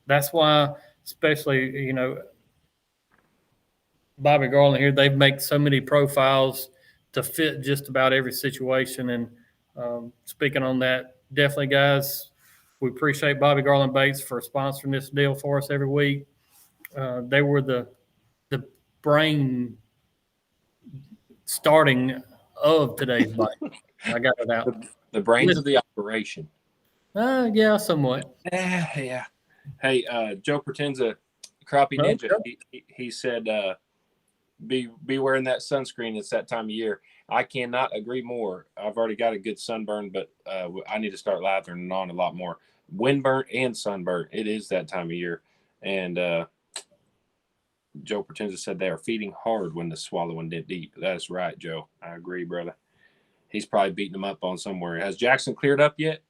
That's why, especially, Bobby Garland here, they make so many profiles to fit just about every situation. And speaking on that, definitely, guys, we appreciate Bobby Garland Baits for sponsoring this deal for us every week. They were the brain starting of today's bite. I got it out. The brains of the operation. Yeah, somewhat. Yeah. Hey, Joe Pretenza, Crappie Ninja, he said, be wearing that sunscreen. It's that time of year. I cannot agree more. I've already got a good sunburn, but I need to start lathering on a lot more. Windburnt and sunburnt. It is that time of year. And Joe Pretenza said they are feeding hard when the swallowing did deep. That's right, Joe. I agree, brother. He's probably beating them up on somewhere. Has Jackson cleared up yet?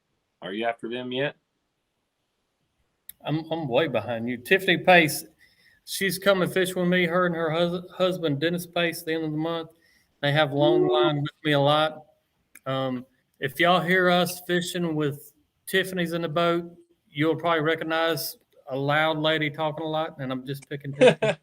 Are you after them yet? I'm way behind you. Tiffany Pace, she's coming fish with me. Her and her husband, Dennis Pace, at the end of the month. They have long line with me a lot. If y'all hear us fishing with Tiffany's in the boat, you'll probably recognize a loud lady talking a lot, and I'm just picking Tiffany.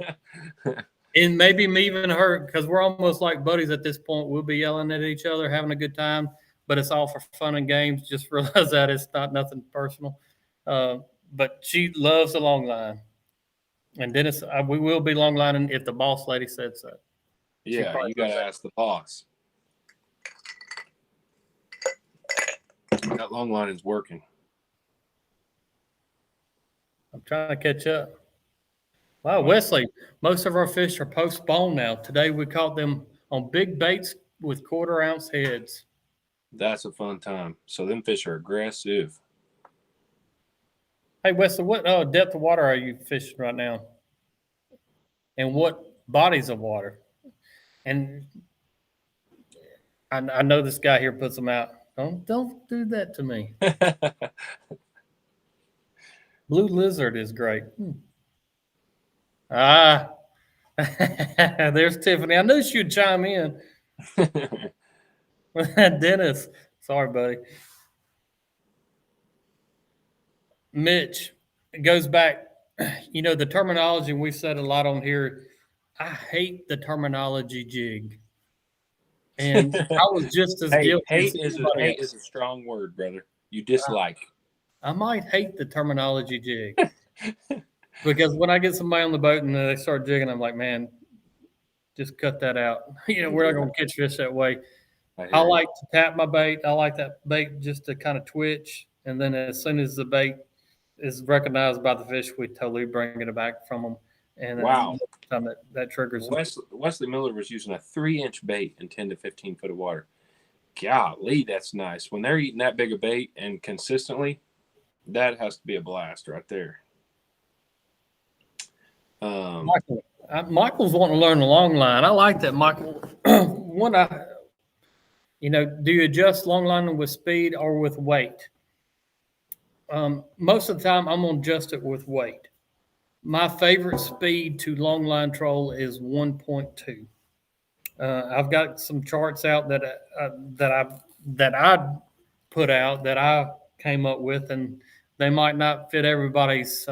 And maybe me even her, because we're almost like buddies at this point. We'll be yelling at each other, having a good time, but it's all for fun and games. Just realize that it's not nothing personal. But she loves the long line. And Dennis, we will be long lining if the boss lady said so. Yeah, you got to ask the boss. That long line is working. I'm trying to catch up. Wow, Wesley, most of our fish are postponed now. Today we caught them on big baits with quarter-ounce heads. That's a fun time. So them fish are aggressive. Hey, Wesley, what depth of water are you fishing right now? And what bodies of water? And I know this guy here puts them out. Don't do that to me. Blue lizard is great. There's Tiffany. I knew she'd chime in. Dennis, sorry, buddy. Mitch, it goes back, the terminology, we've said a lot on here. I hate the terminology jig. And I was just as guilty. Hate is a strong word, brother. You dislike. I might hate the terminology jig. Because when I get somebody on the boat and they start jigging, I'm like, man, just cut that out. We're not going to catch fish that way. I like to tap my bait. I like that bait just to kind of twitch. And then as soon as the bait is recognized by the fish, we totally bring it back from them. And wow, that triggers. Wesley Miller was using a 3-inch bait in 10 to 15 foot of water. Golly, that's nice. When they're eating that big a bait and consistently, that has to be a blast right there. Michael's wanting to learn the long line. I like that, Michael. Do you adjust long lining with speed or with weight? Most of the time, I'm going to adjust it with weight. My favorite speed to long line troll is 1.2. I've got some charts out that I put out that I came up with, and they might not fit everybody's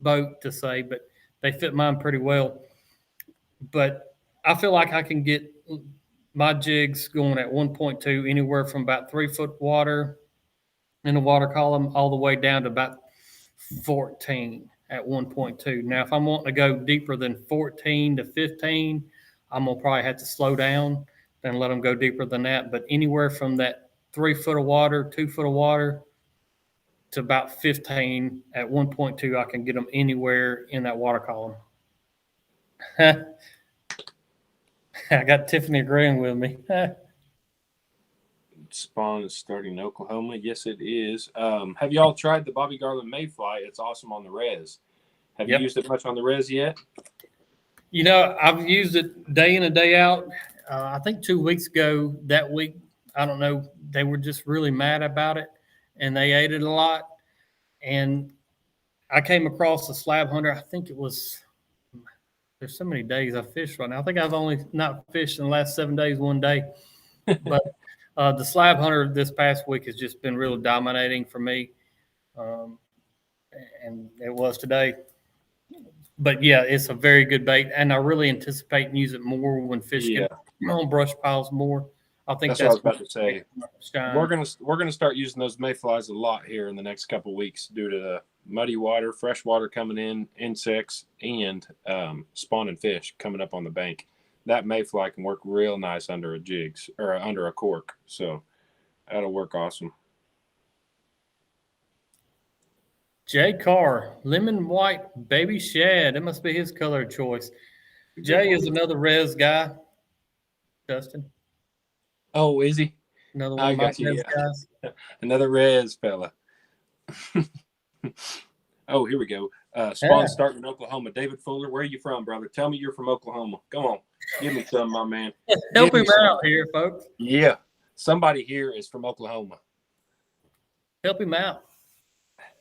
boat to say, but they fit mine pretty well. But I feel like I can get my jigs going at 1.2 anywhere from about 3 foot water in the water column all the way down to about 14 at 1.2. Now, if I'm wanting to go deeper than 14 to 15, I'm going to probably have to slow down and let them go deeper than that. But anywhere from that 3 foot of water, 2 foot of water to about 15 at 1.2, I can get them anywhere in that water column. I got Tiffany agreeing with me. Spawn is starting in Oklahoma. Yes, it is. Have y'all tried the Bobby Garland Mayfly? It's awesome on the res. Have you used it much on the res yet? I've used it day in and day out. I think 2 weeks ago, that week, I don't know, they were just really mad about it, and they ate it a lot. And I came across a slab hunter. I think it was, there's so many days I fished right now. I think I've only not fished in the last 7 days, one day. But the slab hunter this past week has just been really dominating for me. And it was today. But yeah, it's a very good bait, and I really anticipate and use it more when fish get on brush piles more. I think that's what I was about to say. We're gonna start using those mayflies a lot here in the next couple of weeks due to the muddy water, fresh water coming in, insects, and spawning fish coming up on the bank. That mayfly can work real nice under a jigs or under a cork, so that'll work awesome. Jay Carr, lemon white baby shad. That must be his color of choice. Jay is another res guy. Justin. Oh, is he? Another one of my res guys. Another res fella. Oh, here we go. Spawn starting in Oklahoma. David Fuller, where are you from, brother? Tell me you're from Oklahoma. Come on. Give me some, my man. Help him out here, folks. Yeah. Somebody here is from Oklahoma. Help him out.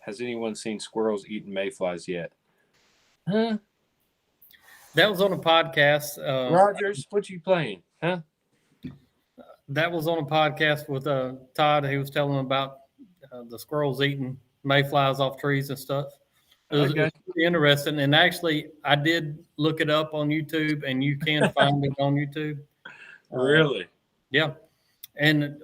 Has anyone seen squirrels eating mayflies yet? Huh? That was on a podcast. Rogers, what you playing? Huh? That was on a podcast with Todd. He was telling about the squirrels eating mayflies off trees and stuff. It was pretty interesting. And actually, I did look it up on YouTube, and you can find it on YouTube. Really? Yeah. And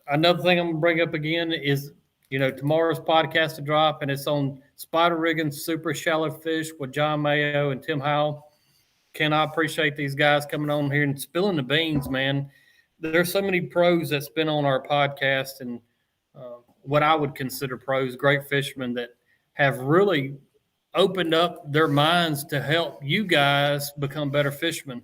another thing I'm going to bring up again is, tomorrow's podcast to drop, and it's on spider rigging super shallow fish with John Mayo and Tim Howell. Ken, I appreciate these guys coming on here and spilling the beans, man. There's so many pros that's been on our podcast, and what I would consider pros, great fishermen that have really opened up their minds to help you guys become better fishermen.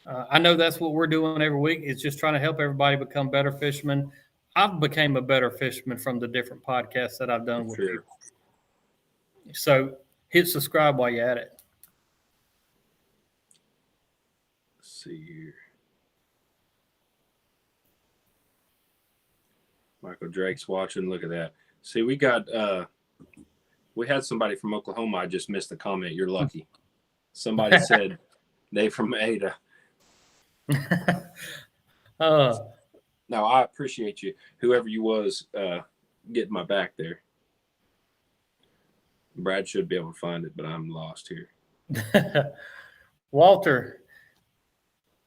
I know that's what we're doing every week, is just trying to help everybody become better fishermen. I've become a better fisherman from the different podcasts that I've done with you. So hit subscribe while you're at it. Let's see here. Michael Drake's watching. Look at that. See, we had somebody from Oklahoma. I just missed the comment. You're lucky. Somebody said they from Ada. No, I appreciate you, whoever you was, getting my back there. Brad should be able to find it, but I'm lost here. Walter,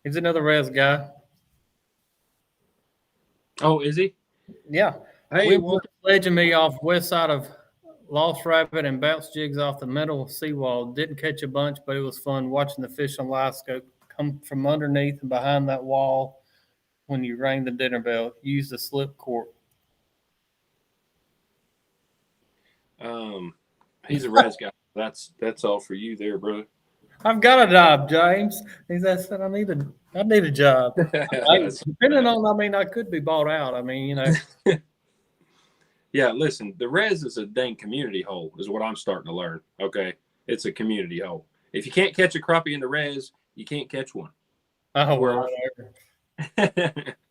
he's another res guy. Oh, is he? Yeah. Hey, Walter sledging me off west side of Lost Rabbit and bounced jigs off the metal seawall. Didn't catch a bunch, but it was fun watching the fish on LiveScope come from underneath and behind that wall. When you rang the dinner bell, use the slip cork. He's a res guy. That's all for you there, bro. I've got a job, James. He said I need a job. Depending on, I could be bought out. Yeah, listen, the res is a dang community hole, is what I'm starting to learn. Okay, it's a community hole. If you can't catch a crappie in the res, you can't catch one. Oh, whatever.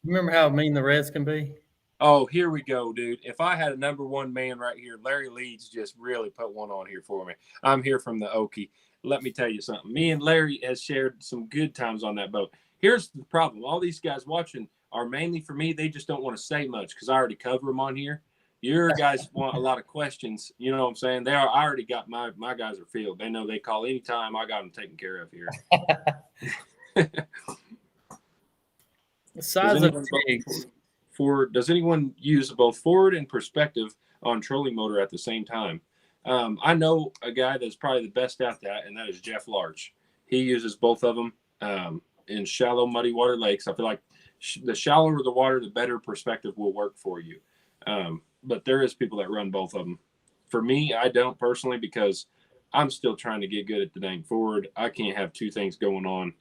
Remember how mean the res can be? Oh, here we go, dude. If I had a number one man right here, Larry Leeds just really put one on here for me. I'm here from the Okie. Let me tell you something. Me and Larry has shared some good times on that boat. Here's the problem. All these guys watching are mainly for me. They just don't want to say much because I already cover them on here. Your guys want a lot of questions. You know what I'm saying? I already got my guys are filled. They know they call anytime. I got them taken care of here. The size of jigs. Does anyone use both forward and perspective on trolling motor at the same time? I know a guy that's probably the best at that, and that is Jeff Larch. He uses both of them, in shallow, muddy water lakes. I feel like the shallower the water, the better perspective will work for you. But there is people that run both of them. For me, I don't personally, because I'm still trying to get good at the dang forward. I can't have two things going on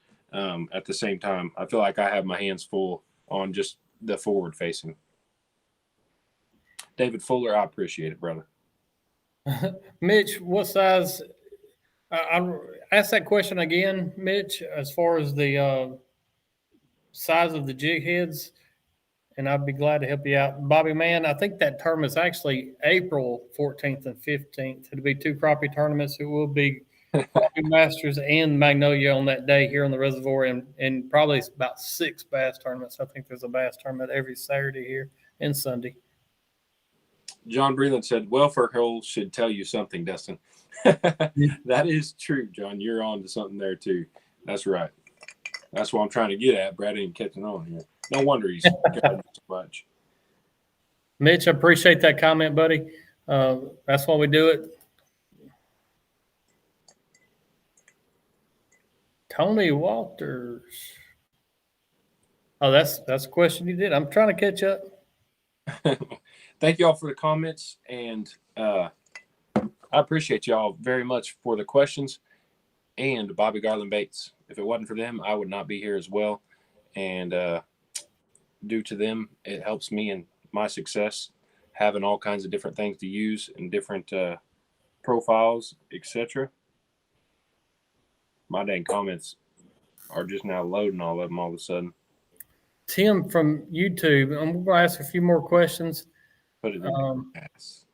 at the same time. I feel like I have my hands full on just the forward facing. David Fuller, I appreciate it, brother. Mitch, what size? I'll ask that question again, Mitch, as far as the size of the jig heads, and I'd be glad to help you out. Bobby, man, I think that tournament is actually April 14th and 15th. It'll be two crappie tournaments. It will be Crappie Masters and Magnolia on that day here on the reservoir, and probably about 6 bass tournaments. I think there's a bass tournament every Saturday here and Sunday. John Breland said, welfare holes should tell you something, Dustin. That is true, John. You're on to something there, too. That's right. That's what I'm trying to get at. Brad ain't catching on here. No wonder he's got so much. Mitch, I appreciate that comment, buddy. That's why we do it. Tony Walters. Oh, that's a question you did. I'm trying to catch up. Thank you all for the comments, and I appreciate y'all very much for the questions. And Bobby Garland Bates. If it wasn't for them, I would not be here as well. And due to them, it helps me in my success, having all kinds of different things to use and different profiles, etc. My dang comments are just now loading all of them all of a sudden. Tim from YouTube, I'm going to ask a few more questions. Put it in grass.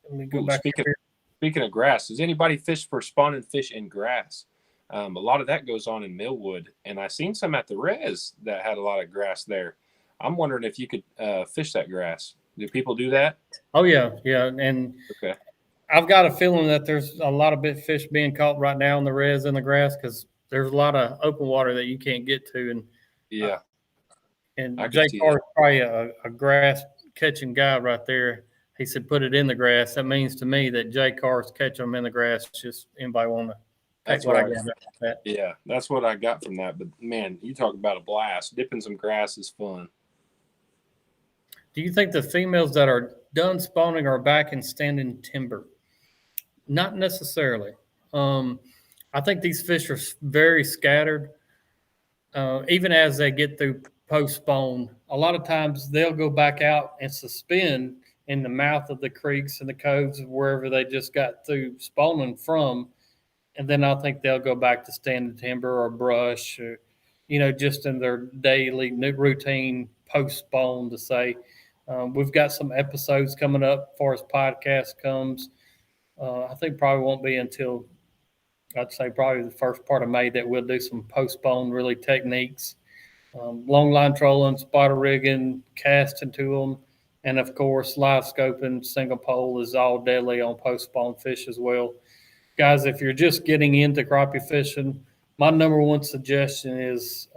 Let me go back here. Speaking of grass, does anybody fish for spawning fish in grass? A lot of that goes on in Millwood, and I seen some at the res that had a lot of grass there. I'm wondering if you could fish that grass. Do people do that? Oh, yeah. And okay. I've got a feeling that there's a lot of big fish being caught right now in the res and the grass, because there's a lot of open water that you can't get to. And yeah. And Jay Carr is probably a grass catching guy right there. He said, put it in the grass. That means to me that Jay Carr's catching them in the grass. Just anybody want to take what I got from that. Yeah, that's what I got from that. But, man, you talk about a blast. Dipping some grass is fun. Do you think the females that are done spawning are back in standing timber? Not necessarily. I think these fish are very scattered. Even as they get through post-spawn, a lot of times they'll go back out and suspend in the mouth of the creeks and the coves of wherever they just got through spawning from. And then I think they'll go back to standing timber or brush, or, just in their daily routine post-spawn to say. We've got some episodes coming up as far as podcast comes. I think probably won't be until, I'd say probably the first part of May, that we'll do some post-spawn really techniques. Long line trolling, spotter rigging, casting to them, and of course, LiveScoping, single pole is all deadly on post-spawn fish as well. Guys, if you're just getting into crappie fishing, my number one suggestion is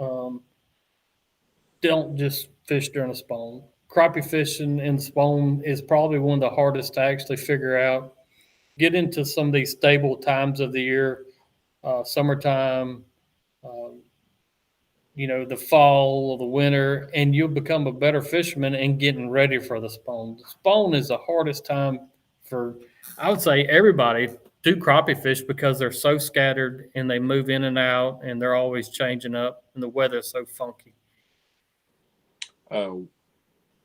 don't just fish during a spawn. Crappie fishing in spawn is probably one of the hardest to actually figure out. Get into some of these stable times of the year, summertime, the fall or the winter, and you'll become a better fisherman and getting ready for the spawn. The spawn is the hardest time for, I would say, everybody do crappie fish, because they're so scattered and they move in and out and they're always changing up and the weather's so funky.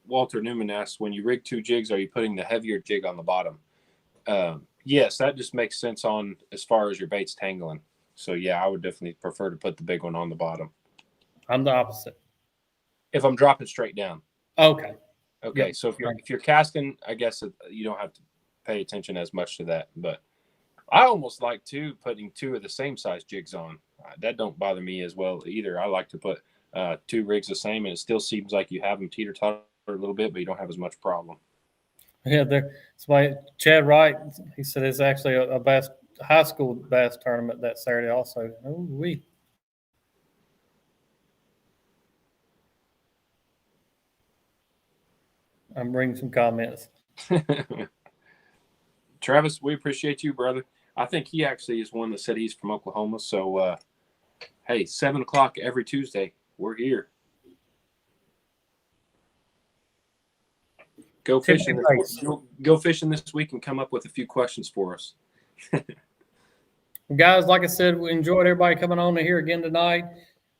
Walter Newman asks, when you rig 2 jigs, are you putting the heavier jig on the bottom? Yes, that just makes sense on as far as your bait's tangling. So, yeah, I would definitely prefer to put the big one on the bottom. I'm the opposite. If I'm dropping straight down. Okay. Yep. So if you're casting, I guess you don't have to pay attention as much to that. But I almost like putting 2 of the same size jigs on. That don't bother me as well either. I like to put 2 rigs the same, and it still seems like you have them teeter-totter a little bit, but you don't have as much problem. Yeah, that's why Chad Wright, he said it's actually a bass, high school bass tournament that Saturday also. I'm reading some comments. Travis, we appreciate you, brother. I think he actually is one that said he's from Oklahoma. So, Hey, 7 o'clock every Tuesday. We're here. Go fishing this week and come up with a few questions for us. Guys, like I said, we enjoyed everybody coming on to here again tonight.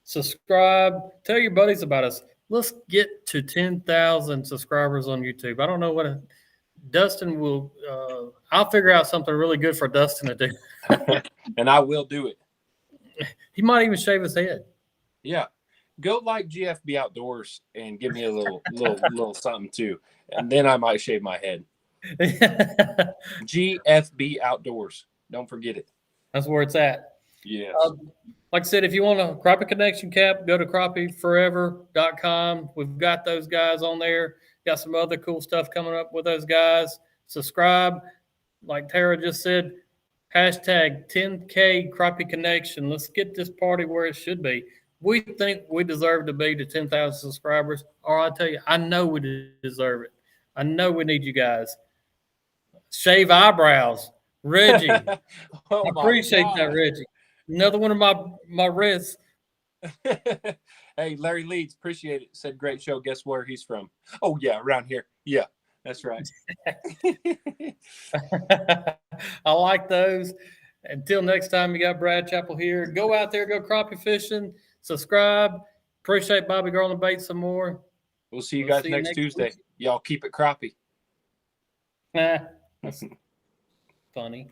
Subscribe. Tell your buddies about us. Let's get to 10,000 subscribers on YouTube. I don't know what Dustin will. I'll figure out something really good for Dustin to do. And I will do it. He might even shave his head. Yeah. Go like GFB Outdoors and give me a little something too. And then I might shave my head. GFB Outdoors. Don't forget it. That's where it's at. Yes. Like I said, if you want a Crappie Connection cap, go to crappieforever.com. We've got those guys on there. Got some other cool stuff coming up with those guys. Subscribe. Like Tara just said, hashtag 10K Crappie Connection. Let's get this party where it should be. We think we deserve to be to 10,000 subscribers. Or I tell you, I know we deserve it. I know we need you guys. Shave eyebrows. Reggie. Oh, I appreciate that, Reggie. Another one of my wrists. Hey, Larry Leeds, appreciate it. Said great show. Guess where he's from? Oh, yeah, around here. Yeah, that's right. I like those. Until next time, you got Brad Chappell here. Go out there, go crappie fishing. Subscribe. Appreciate Bobby Girl and the Bait some more. We'll see you guys next Tuesday. Week. Y'all keep it crappie. Nah, that's funny.